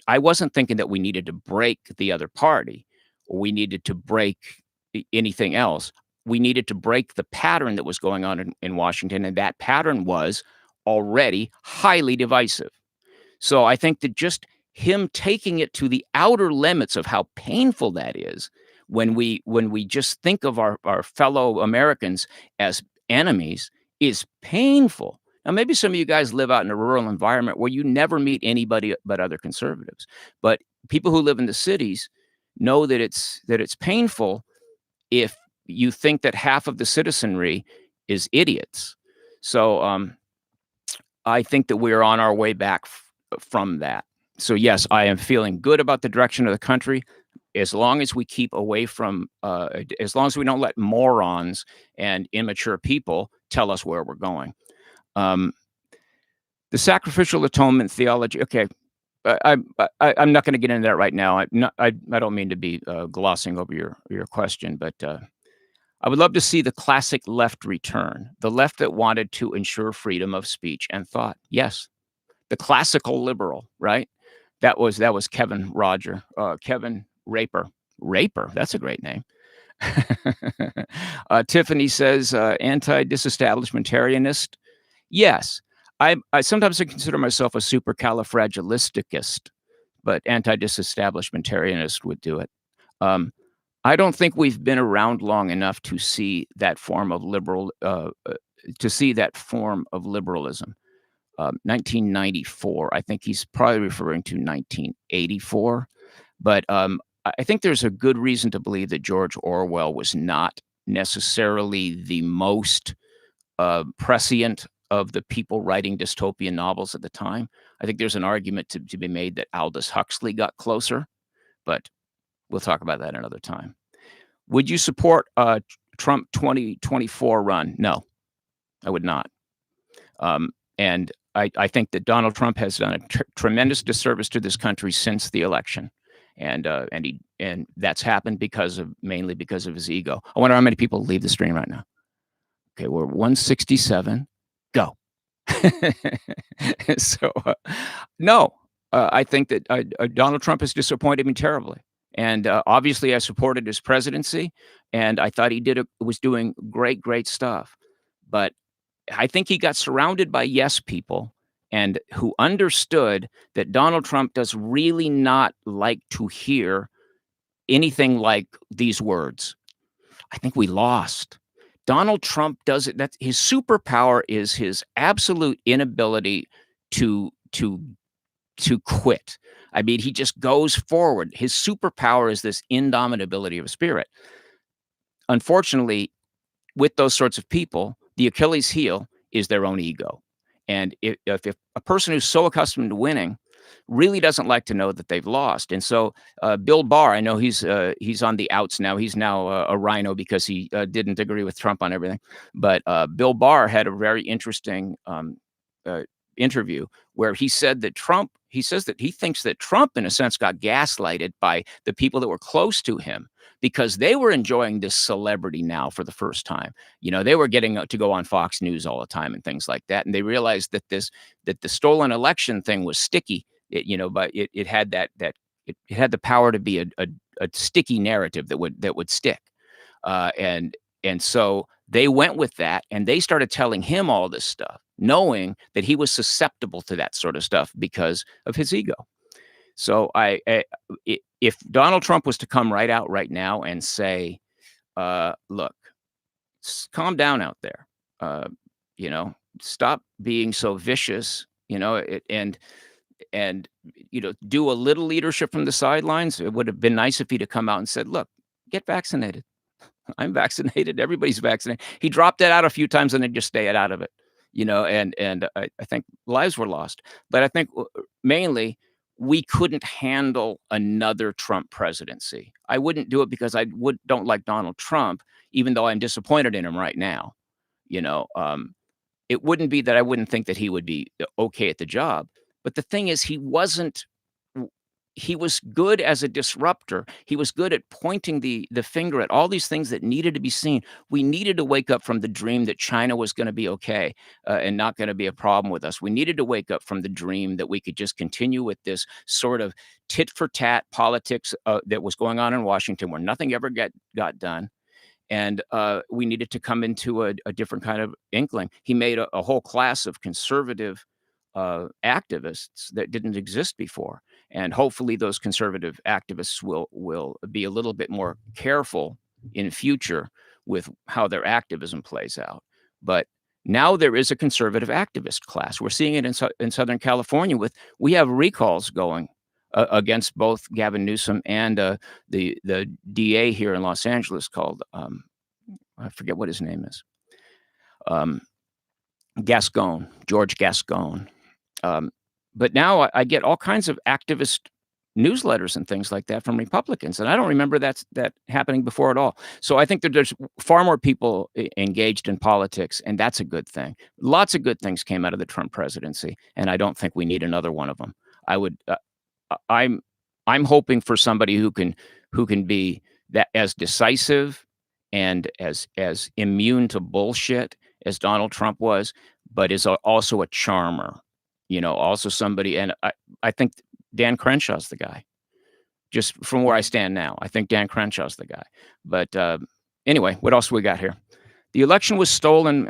I wasn't thinking that we needed to break the other party, or we needed to break anything else. We needed to break the pattern that was going on in Washington, and that pattern was already highly divisive. So I think that just him taking it to the outer limits of how painful that is when we just think of our fellow Americans as enemies is painful. Now, maybe some of you guys live out in a rural environment where you never meet anybody but other conservatives. But people who live in the cities know that it's painful if you think that half of the citizenry is idiots. So I think that we're on our way back from that. So, yes, I am feeling good about the direction of the country as long as we keep away from, as long as we don't let morons and immature people tell us where we're going. Um, the sacrificial atonement theology, okay, I'm not going to get into that right now. I don't mean to be glossing over your question, but I would love to see the classic left return, the left that wanted to ensure freedom of speech and thought. Yes, the classical liberal, right? That was Kevin Raper. Raper, that's a great name. Tiffany says, anti-disestablishmentarianist. Yes, I sometimes I consider myself a supercalifragilisticist, but anti-disestablishmentarianist would do it. Um, I don't think we've been around long enough to see that form of liberalism. 1994. I think he's probably referring to 1984. But I think there's a good reason to believe that George Orwell was not necessarily the most prescient of the people writing dystopian novels at the time. I think there's an argument to be made that Aldous Huxley got closer, but we'll talk about that another time. Would you support a Trump 2024 run? No, I would not. And I think that Donald Trump has done a tremendous disservice to this country since the election, and that's happened mainly because of his ego. I wonder how many people leave the stream right now. Okay, we're 167. Go. So no, I think that Donald Trump has disappointed me terribly, and obviously I supported his presidency, and I thought he was doing great stuff, but I think he got surrounded by yes people and who understood that Donald Trump does really not like to hear anything like these words. I think we lost. Donald Trump does it. That's his superpower is his absolute inability to to quit. I mean, he just goes forward. His superpower is this indomitability of spirit. Unfortunately, with those sorts of people, the Achilles heel is their own ego. And if a person who's so accustomed to winning really doesn't like to know that they've lost, and so Bill Barr, I know he's on the outs now. He's now a rhino because he didn't agree with Trump on everything. But Bill Barr had a very interesting uh, interview where he said that Trump. He says that he thinks that Trump, in a sense, got gaslighted by the people that were close to him because they were enjoying this celebrity now for the first time. They were getting to go on Fox News all the time and things like that, and they realized that the stolen election thing was sticky. But it had it had the power to be a sticky narrative that would stick, and so they went with that, and they started telling him all this stuff, knowing that he was susceptible to that sort of stuff because of his ego. So if Donald Trump was to come right out right now and say, "Look, calm down out there, uh, stop being so vicious," and do a little leadership from the sidelines. It would have been nice if he'd have come out and said, "Look, get vaccinated. I'm vaccinated. Everybody's vaccinated." He dropped that out a few times and then just stayed out of it, and I think lives were lost. But I think mainly we couldn't handle another Trump presidency. I wouldn't do it because don't like Donald Trump, even though I'm disappointed in him right now. You know, it wouldn't be that I wouldn't think that he would be okay at the job. But the thing is, he wasn't. he was good as a disruptor. He was good at pointing the finger at all these things that needed to be seen. We needed to wake up from the dream that China was gonna be okay, and not gonna be a problem with us. We needed to wake up from the dream that we could just continue with this sort of tit for tat politics, that was going on in Washington where nothing ever got done, and we needed to come into a different kind of inkling. He made a whole class of conservative activists that didn't exist before, and hopefully those conservative activists will be a little bit more careful in future with how their activism plays out. But now there is a conservative activist class. We're seeing it in Southern California with we have recalls going against both Gavin Newsom and the DA here in Los Angeles called I forget what his name is. Um, Gascon, George Gascon. Um, but now I get all kinds of activist newsletters and things like that from Republicans, and I don't remember that happening before at all. So I think that there's far more people engaged in politics, and that's a good thing. Lots of good things came out of the Trump presidency, and I don't think we need another one of them. I would, I'm, I'm hoping for somebody who can be that as decisive and as immune to bullshit as Donald Trump was, but is also a charmer. Also somebody, and I think Dan Crenshaw's the guy. Just from where I stand now, I think Dan Crenshaw's the guy. But anyway, what else we got here? The election was stolen.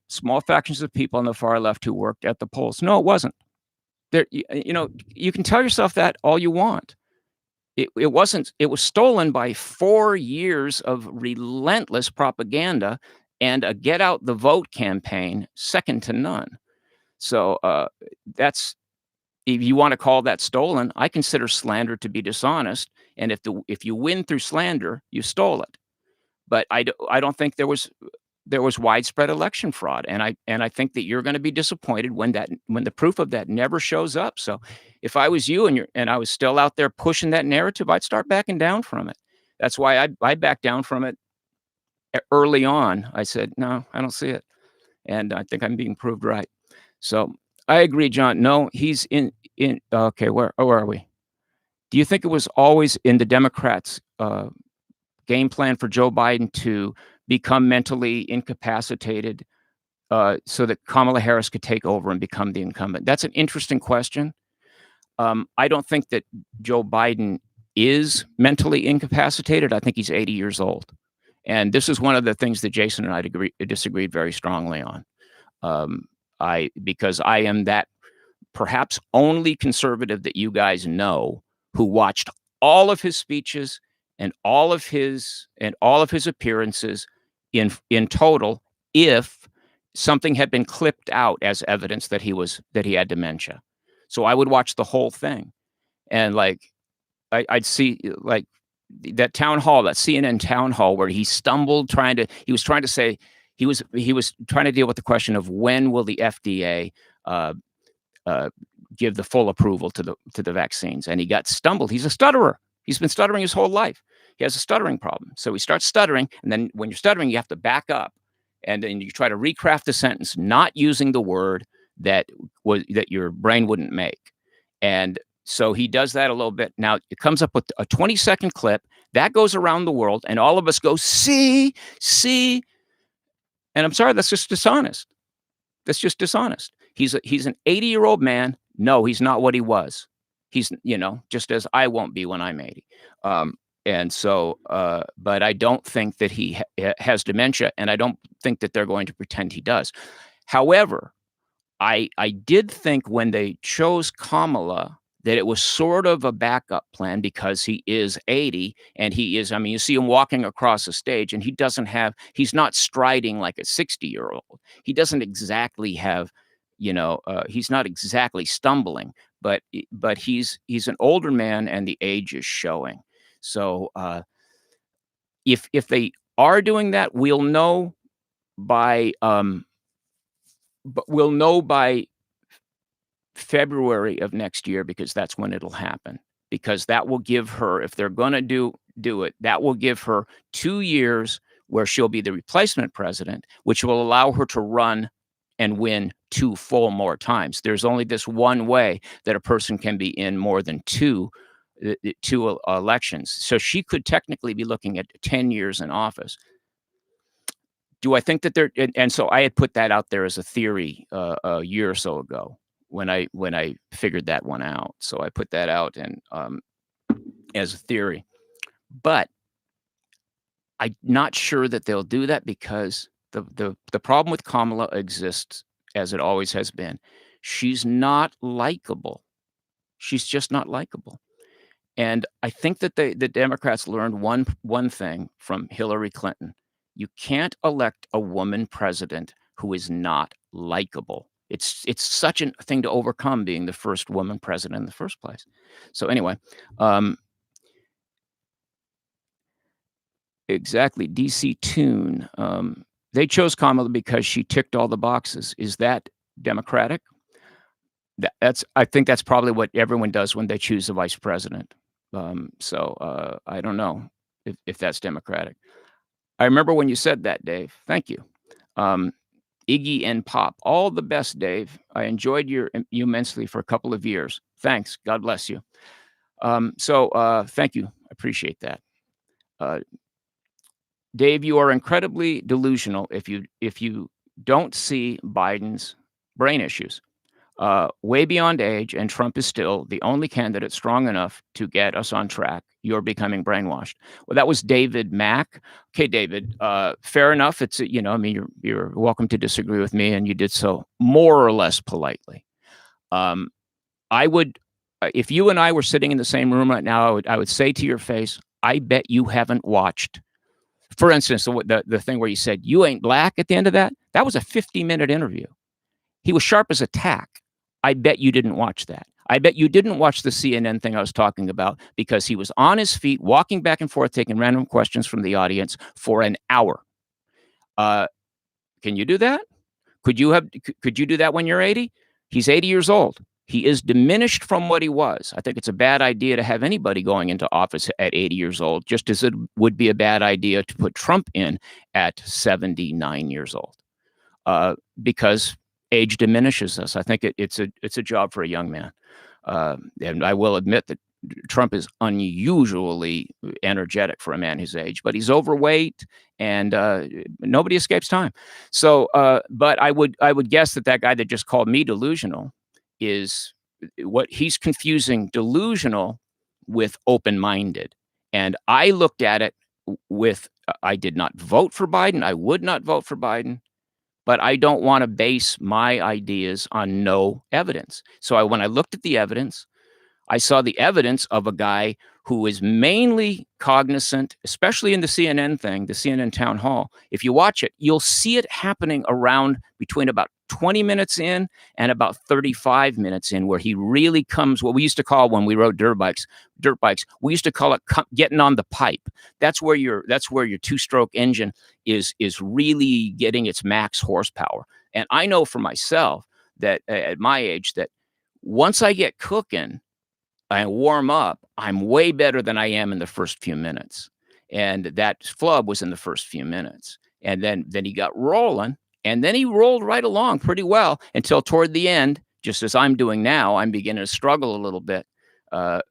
Small factions of people on the far left who worked at the polls. No, it wasn't. There, you can tell yourself that all you want. It wasn't. It was stolen by 4 years of relentless propaganda and a get out the vote campaign second to none. So that's if you want to call that stolen, I consider slander to be dishonest. And if you win through slander, you stole it. But I don't think there was widespread election fraud, and I think that you're going to be disappointed when the proof of that never shows up. So if I was you and I was still out there pushing that narrative, I'd start backing down from it. That's why I backed down from it early on. I said no, I don't see it, and I think I'm being proved right. So I agree, John. No, he's in. Okay, where are we? Do you think it was always in the Democrats' game plan for Joe Biden to become mentally incapacitated so that Kamala Harris could take over and become the incumbent? That's an interesting question. I don't think that Joe Biden is mentally incapacitated. I think he's 80 years old. And this is one of the things that Jason and I disagreed very strongly on. Because I am that perhaps only conservative that you guys know who watched all of his speeches and all of his appearances in total, if something had been clipped out as evidence that he had dementia. So I would watch the whole thing, and I'd see that town hall, that CNN town hall where he stumbled he was trying to say he was trying to deal with the question of when will the FDA give the full approval to the vaccines, and he got stumbled. He's a stutterer. He's been stuttering his whole life. He has a stuttering problem. So he starts stuttering, and then when you're stuttering, you have to back up, and then you try to recraft the sentence, not using the word that your brain wouldn't make. And so he does that a little bit. Now it comes up with a 20-second clip that goes around the world, and all of us go, see. And I'm sorry, that's just dishonest. That's just dishonest. He's an 80-year-old man. No, he's not what he was. He's, just as I won't be when I'm 80. And so, but I don't think that he has dementia, and I don't think that they're going to pretend he does. However, I did think when they chose Kamala that it was sort of a backup plan because he is 80 and you see him walking across the stage and he's not striding like a 60-year-old. He doesn't exactly have, he's not exactly stumbling, but he's an older man and the age is showing. So if they are doing that, we'll know by February of next year, because that's when it'll happen. Because that will give her, if they're going to do it, that will give her 2 years where she'll be the replacement president, which will allow her to run and win 2 full more times. There's only this one way that a person can be in more than 2 elections. So she could technically be looking at 10 years in office. Do I think that and so I had put that out there as a theory, a year or so ago when I figured that one out. So I put that out and, as a theory. But I'm not sure that they'll do that because the problem with Kamala exists as it always has been. She's not likable. She's just not likable. And I think that the Democrats learned one thing from Hillary Clinton. You can't elect a woman president who is not likable. It's such a thing to overcome being the first woman president in the first place. So anyway, um, exactly, DC Tune. They chose Kamala because she ticked all the boxes. Is that Democratic? That's I think that's probably what everyone does when they choose a vice president. I don't know if that's Democratic. I remember when you said that, Dave. Thank you. Um, Iggy and Pop, all the best, Dave. I enjoyed you immensely for a couple of years. Thanks. God bless you. Thank you. I appreciate that. Uh, Dave, you are incredibly delusional if you don't see Biden's brain issues. Way beyond age, and Trump is still the only candidate strong enough to get us on track. You're becoming brainwashed. Well, that was David Mack. Okay, David, fair enough. I mean, you're welcome to disagree with me, and you did so more or less politely. Um, I would, if you and I were sitting in the same room right now, I would say to your face, I bet you haven't watched. For instance, the thing where you said you ain't black at the end of that was a 50-minute interview. He was sharp as a tack. I bet you didn't watch that. I bet you didn't watch the CNN thing I was talking about because he was on his feet, walking back and forth, taking random questions from the audience for an hour. Can you do that? Could you do that when you're 80? He's 80 years old. He is diminished from what he was. I think it's a bad idea to have anybody going into office at 80 years old, just as it would be a bad idea to put Trump in at 79 years old, because age diminishes us. I think it's a job for a young man. And I will admit that Trump is unusually energetic for a man his age, but he's overweight and nobody escapes time. But I would guess that guy that just called me delusional is what he's confusing delusional with open-minded. And I looked at it with I did not vote for Biden. I would not vote for Biden, but I don't want to base my ideas on no evidence. So when I looked at the evidence, I saw the evidence of a guy who is mainly cognizant, especially in the CNN thing, the CNN town hall. If you watch it, you'll see it happening around between about 20 minutes in and about 35 minutes in, where he really comes, what we used to call when we rode dirt bikes, we used to call it getting on the pipe. That's where your two-stroke engine is really getting its max horsepower. And I know for myself that at my age that once I get cooking, I warm up, I'm way better than I am in the first few minutes. And that flub was in the first few minutes. And then he got rolling, and then he rolled right along pretty well until toward the end, just as I'm doing now, I'm beginning to struggle a little bit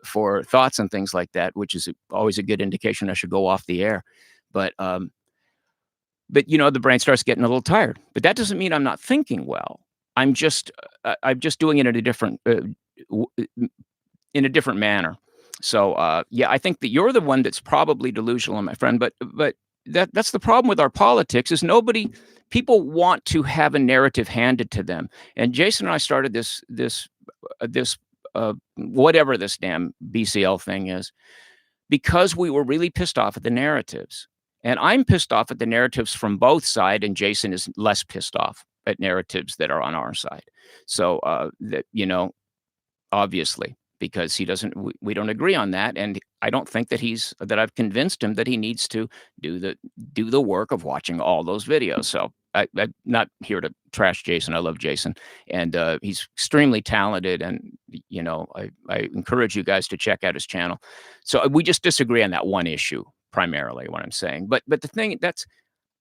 for thoughts and things like that, which is always a good indication I should go off the air. But the brain starts getting a little tired. But that doesn't mean I'm not thinking well. I'm just doing it in a different manner. So, I think that you're the one that's probably delusional, my friend. But that's the problem with our politics is people want to have a narrative handed to them. And Jason and I started this whatever this damn BCL thing is, because we were really pissed off at the narratives. And I'm pissed off at the narratives from both sides, and Jason is less pissed off at narratives that are on our side. So, obviously, because we don't agree on that, and I don't think that I've convinced him that he needs to do the work of watching all those videos. So I'm not here to trash Jason. I love Jason, and he's extremely talented, and I encourage you guys to check out his channel. So we just disagree on that one issue primarily, what I'm saying. But the thing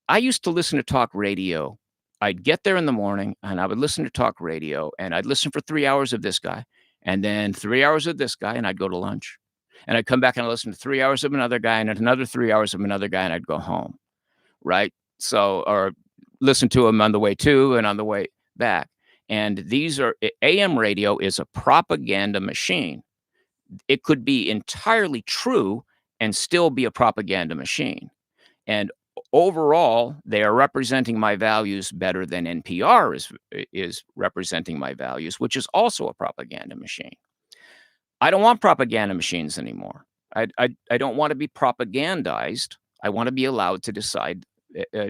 I used to listen to talk radio. I'd get there in the morning, and I would listen to talk radio, and I'd listen for 3 hours of this guy, and then 3 hours of this guy, and I'd go to lunch. And I'd come back and I'd listen to 3 hours of another guy, and another 3 hours of another guy, and I'd go home, right? So or listen to him on the way to and on the way back. And these are AM radio is a propaganda machine. It could be entirely true and still be a propaganda machine. And overall, they are representing my values better than NPR is representing my values, which is also a propaganda machine. I don't want propaganda machines anymore. I don't wanna be propagandized. I wanna be allowed to decide,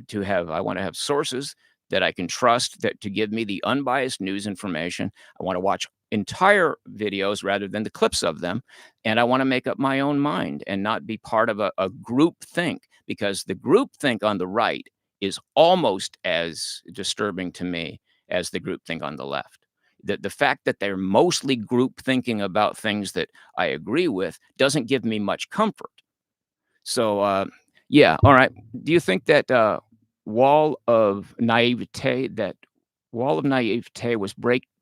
to have I wanna have sources that I can trust that to give me the unbiased news information. I wanna watch entire videos rather than the clips of them, and I wanna make up my own mind and not be part of a group think, because the group think on the right is almost as disturbing to me as the group think on the left. The fact that they're mostly group thinking about things that I agree with doesn't give me much comfort. So, yeah, all right. Do you think that wall of naivete that wall of naivete was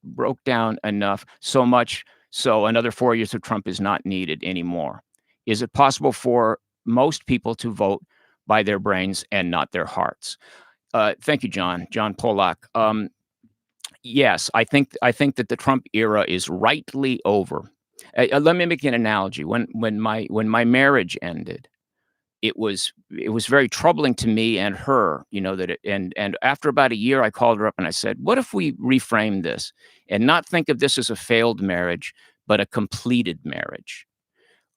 broke down enough so much so another 4 years of Trump is not needed anymore? Is it possible for most people to vote by their brains and not their hearts? Thank you, John. John Polak. Yes, I think that the Trump era is rightly over. Let me make an analogy. When my marriage ended, it was very troubling to me and her, that and after about a year, I called her up and I said, "What if we reframe this and not think of this as a failed marriage, but a completed marriage?"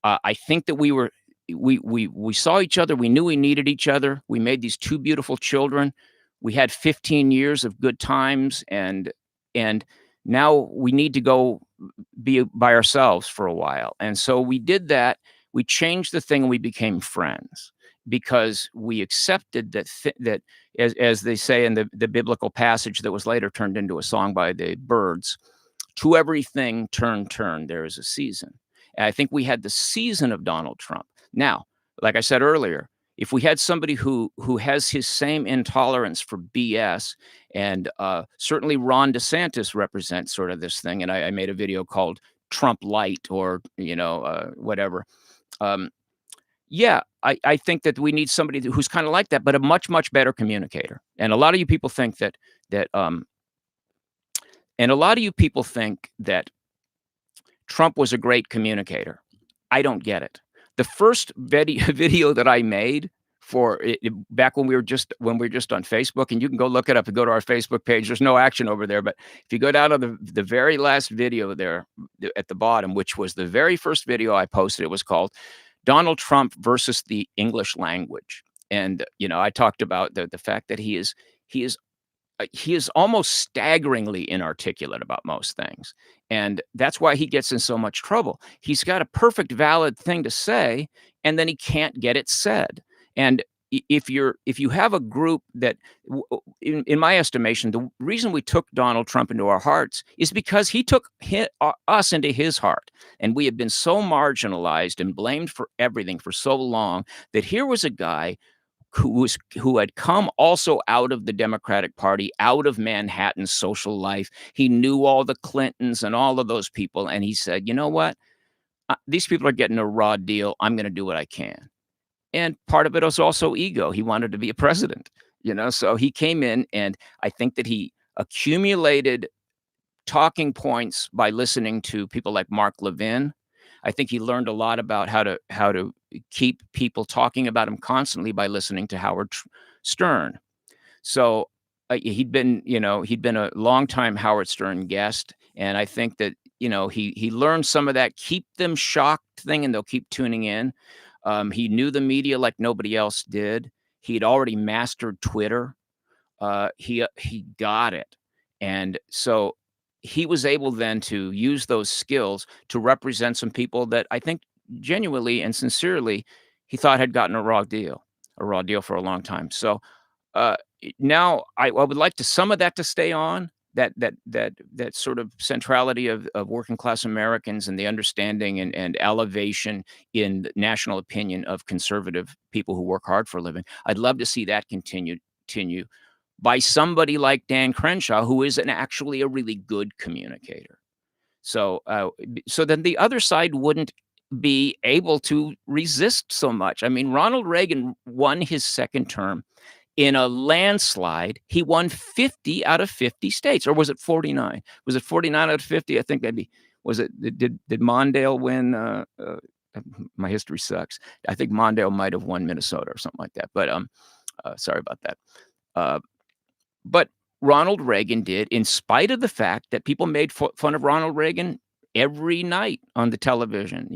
I think that we saw each other, we knew we needed each other, we made these 2 beautiful children, we had 15 years of good times, and now we need to go be by ourselves for a while, and so we did that, we changed the thing, and we became friends because we accepted that as they say in the biblical passage that was later turned into a song by the Byrds, to everything turn, there is a season. And I think we had the season of Donald Trump. Now, like I said earlier, if we had somebody who has his same intolerance for BS, and certainly Ron DeSantis represents sort of this thing, and I made a video called Trump Light or whatever. Um, yeah, I think that we need somebody who's kind of like that, but a much better communicator. And a lot of you people think that Trump was a great communicator. I don't get it. The first video that I made for back when we were just on Facebook, and you can go look it up and go to our Facebook page. There's no action over there, but if you go down to the very last video there at the bottom, which was the very first video I posted, it was called Donald Trump versus the English language. And I talked about the fact that he is almost staggeringly inarticulate about most things, and that's why he gets in so much trouble. He's got a perfect valid thing to say, and then he can't get it said. And if you have a group that, in my estimation, the reason we took Donald Trump into our hearts is because he took us into his heart, and we have been so marginalized and blamed for everything for so long that here was a guy who had come also out of the Democratic Party, out of Manhattan social life. He knew all the Clintons and all of those people, and he said, "You know what? These people are getting a raw deal. I'm gonna do what I can." And part of it was also ego. He wanted to be a president, so he came in, and I think that he accumulated talking points by listening to people like Mark Levin. I think he learned a lot about how to keep people talking about him constantly by listening to Howard Stern. So he'd been a longtime Howard Stern guest, and I think that he learned some of that keep them shocked thing, and they'll keep tuning in. He knew the media like nobody else did. He'd already mastered Twitter. He got it, and so he was able then to use those skills to represent some people that I think genuinely and sincerely he thought had gotten a raw deal for a long time. So now I would like to some of that to stay on that sort of centrality of working class Americans and the understanding and elevation in the national opinion of conservative people who work hard for a living. I'd love to see that continue. by somebody like Dan Crenshaw, who is actually a really good communicator. So, so then the other side wouldn't be able to resist so much. I mean, Ronald Reagan won his second term in a landslide. He won 50 out of 50 states, or was it 49? Was it 49 out of 50? I think that'd be. Was it? Did Mondale win? My history sucks. I think Mondale might have won Minnesota or something like that. But sorry about that. Uh, but Ronald Reagan did, in spite of the fact that people made fun of Ronald Reagan every night on the television.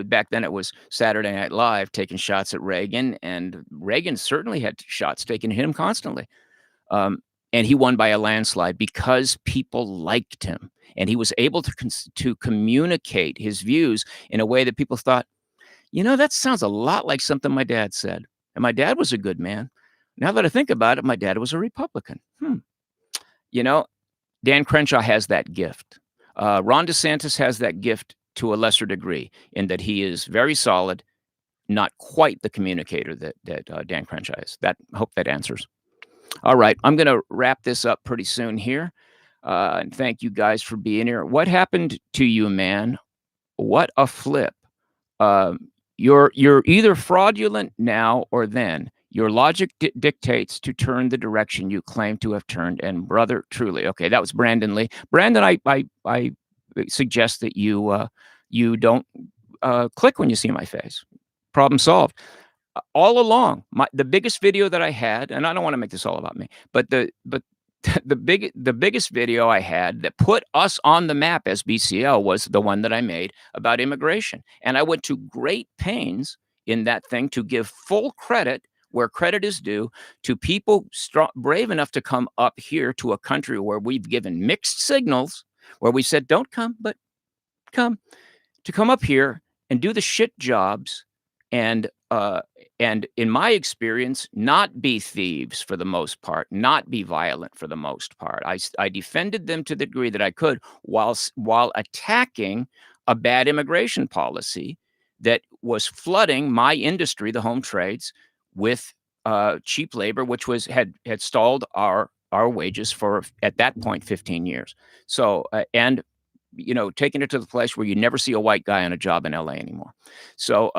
Back then it was Saturday Night Live taking shots at Reagan, and Reagan certainly had shots taken at him constantly. Um, and he won by a landslide because people liked him, and he was able to communicate his views in a way that people thought, that sounds a lot like something my dad said. And my dad was a good man. Now that I think about it, my dad was a Republican. You know, Dan Crenshaw has that gift. Ron DeSantis has that gift to a lesser degree in that he is very solid, not quite the communicator that Dan Crenshaw is. I hope that answers. All right, I'm going to wrap this up pretty soon here. And thank you guys for being here. What happened to you, man? What a flip. You're either fraudulent now or then. Your logic dictates to turn the direction you claim to have turned. And brother, truly, okay, that was Brandon Lee. Brandon, I suggest that you don't click when you see my face. Problem solved. All along, the biggest video that I had, and I don't want to make this all about me, but the biggest video I had that put us on the map as BCL was the one that I made about immigration. And I went to great pains in that thing to give full credit where credit is due to people brave enough to come up here to a country where we've given mixed signals, where we said, don't come, but come, to come up here and do the shit jobs and in my experience, not be thieves for the most part, not be violent for the most part. I defended them to the degree that I could while attacking a bad immigration policy that was flooding my industry, the home trades, with cheap labor, which had stalled our wages for, at that point, 15 years. So and taking it to the place where you never see a white guy on a job in LA anymore. So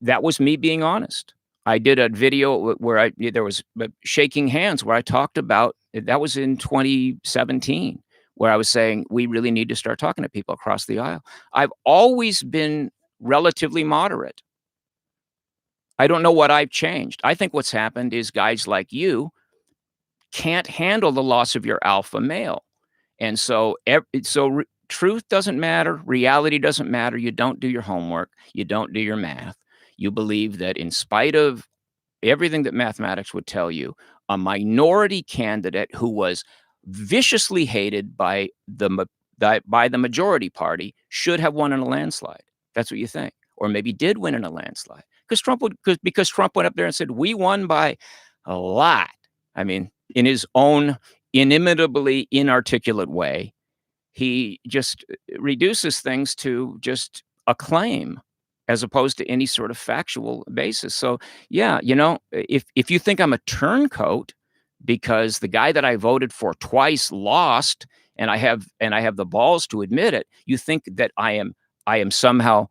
that was me being honest. I did a video where there was shaking hands where I talked about, that was in 2017, where I was saying we really need to start talking to people across the aisle. I've always been relatively moderate. I don't know what I've changed. I think what's happened is guys like you can't handle the loss of your alpha male. And so truth doesn't matter. Reality doesn't matter. You don't do your homework. You don't do your math. You believe that in spite of everything that mathematics would tell you, a minority candidate who was viciously hated by the majority party should have won in a landslide. That's what you think. Or maybe did win in a landslide. Because Trump went up there and said, we won by a lot. I mean, in his own inimitably inarticulate way, he just reduces things to just a claim as opposed to any sort of factual basis. So, yeah, if you think I'm a turncoat because the guy that I voted for twice lost, and I have the balls to admit it, you think that I am somehow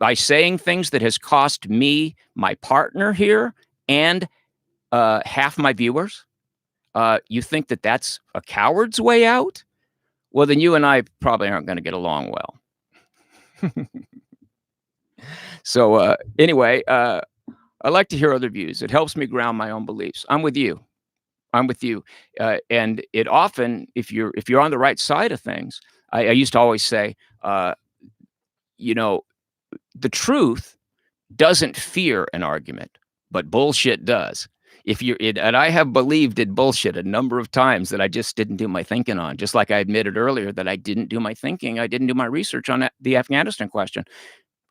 by saying things that has cost me, my partner here, and half my viewers. You think that that's a coward's way out? Well, then you and I probably aren't going to get along well. So anyway, I like to hear other views. It helps me ground my own beliefs. I'm with you. And it often, if you're on the right side of things, I used to always say, the truth doesn't fear an argument, but bullshit does. And I have believed in bullshit a number of times that I just didn't do my thinking on, just like I admitted earlier that I didn't do my thinking. I didn't do my research on the Afghanistan question.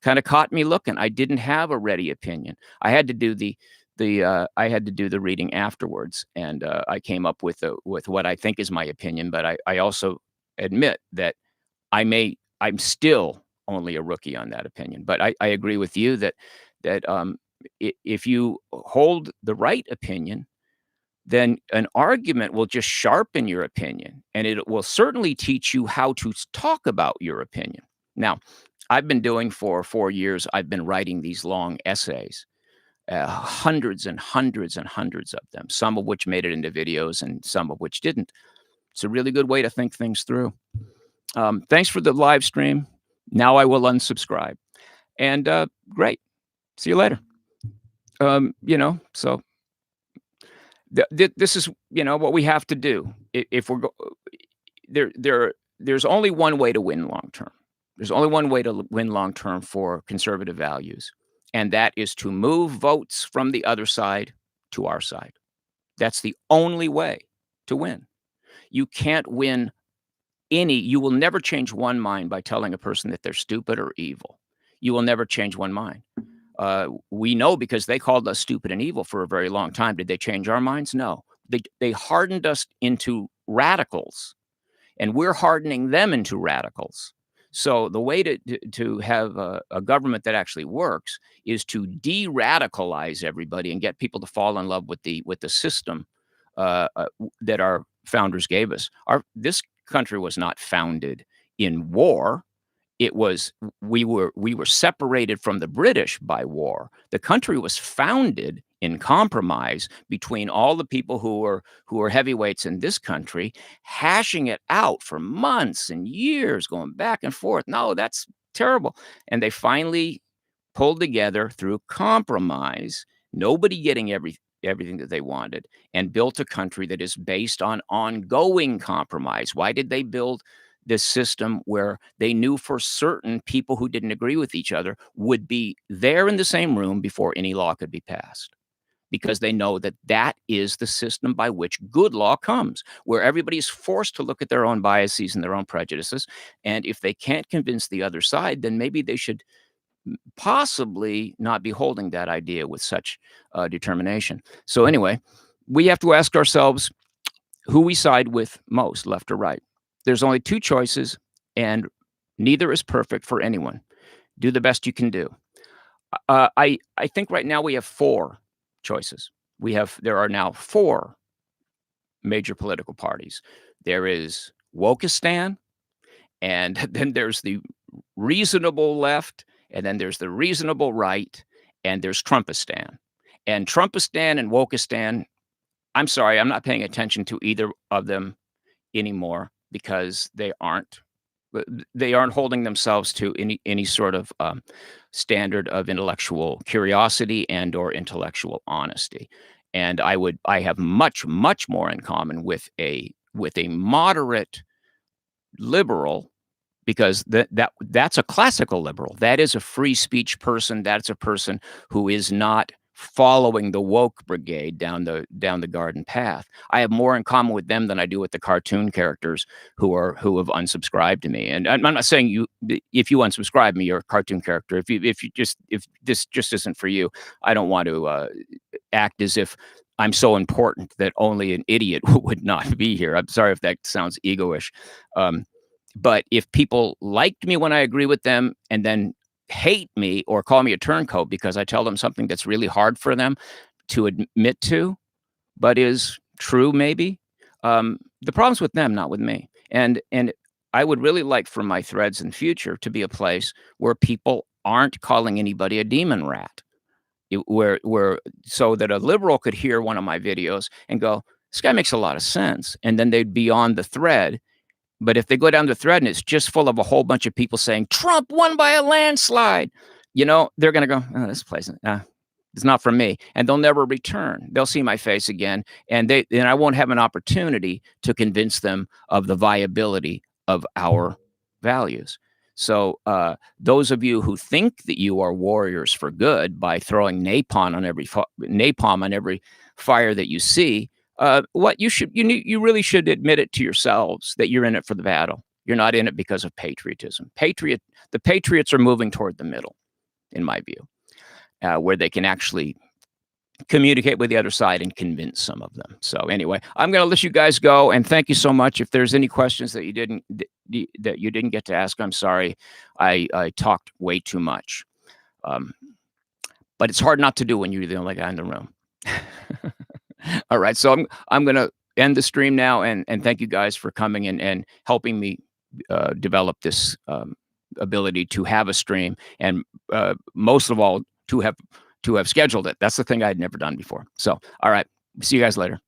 Kind of caught me looking. I didn't have a ready opinion. I had to do the reading afterwards, and I came up with what I think is my opinion. But I also admit that I'm still only a rookie on that opinion. But I agree with you that If you hold the right opinion, then an argument will just sharpen your opinion, and it will certainly teach you how to talk about your opinion. Now, I've been doing for 4 years, I've been writing these long essays, hundreds and hundreds and hundreds of them, some of which made it into videos and some of which didn't. It's a really good way to think things through. Thanks for the live stream. Now I will unsubscribe. And great. See you later. So this is what we have to do. If we're there's only one way to win long term. There's only one way to win long term for conservative values, and that is to move votes from the other side to our side. That's the only way to win. You can't win you will never change one mind by telling a person that they're stupid or evil. You will never change one mind. We know because they called us stupid and evil for a very long time. Did they change our minds? No. They hardened us into radicals, and we're hardening them into radicals. So the way to have a government that actually works is to de-radicalize everybody and get people to fall in love with the system that our founders gave us. This country was not founded in war. It was we were separated from the British by war. The country was founded in compromise between all the people who were heavyweights in this country, hashing it out for months and years, going back and forth. No, that's terrible. And they finally pulled together through compromise, nobody getting everything that they wanted, and built a country that is based on ongoing compromise. Why did they build this system where they knew for certain people who didn't agree with each other would be there in the same room before any law could be passed? Because they know that that is the system by which good law comes, where everybody is forced to look at their own biases and their own prejudices. And if they can't convince the other side, then maybe they should possibly not be holding that idea with such determination. So anyway, we have to ask ourselves who we side with most, left or right. There's only two choices, and neither is perfect for anyone. Do the best you can do. I think right now we have four choices. There are now four major political parties. There is Wokistan, and then there's the reasonable left, and then there's the reasonable right, and there's Trumpistan. And Trumpistan and Wokistan, I'm sorry, I'm not paying attention to either of them anymore because they aren't holding themselves to any sort of standard of intellectual curiosity and or intellectual honesty. And I have much more in common with a moderate liberal, because that's a classical liberal. That is a free speech person. That's a person who is not following the woke brigade down the garden path. I have more in common with them than I do with the cartoon characters who have unsubscribed to me. And I'm not saying if you unsubscribe me, you're a cartoon character. If this just isn't for you, I don't want to act as if I'm so important that only an idiot would not be here. I'm sorry if that sounds egoish. But if people liked me when I agree with them and then hate me or call me a turncoat because I tell them something that's really hard for them to admit to, but is true maybe, the problem's with them, not with me. And I would really like for my threads in future to be a place where people aren't calling anybody a demon rat, where so that a liberal could hear one of my videos and go, this guy makes a lot of sense, and then they'd be on the thread. But if they go down the thread and it's just full of a whole bunch of people saying Trump won by a landslide, they're going to go, oh, this place is not for me. And they'll never return. They'll see my face again. And I won't have an opportunity to convince them of the viability of our values. So those of you who think that you are warriors for good by throwing napalm on every fire that you see, you really should admit it to yourselves that you're in it for the battle. You're not in it because of patriotism. The patriots are moving toward the middle, in my view, where they can actually communicate with the other side and convince some of them. So anyway, I'm going to let you guys go, and thank you so much. If there's any questions that you didn't get to ask, I'm sorry. I talked way too much. but it's hard not to do when you're the only guy in the room. All right, so I'm gonna end the stream now, and thank you guys for coming and helping me develop this ability to have a stream, and most of all, to have scheduled it. That's the thing I had never done before. So, all right, see you guys later.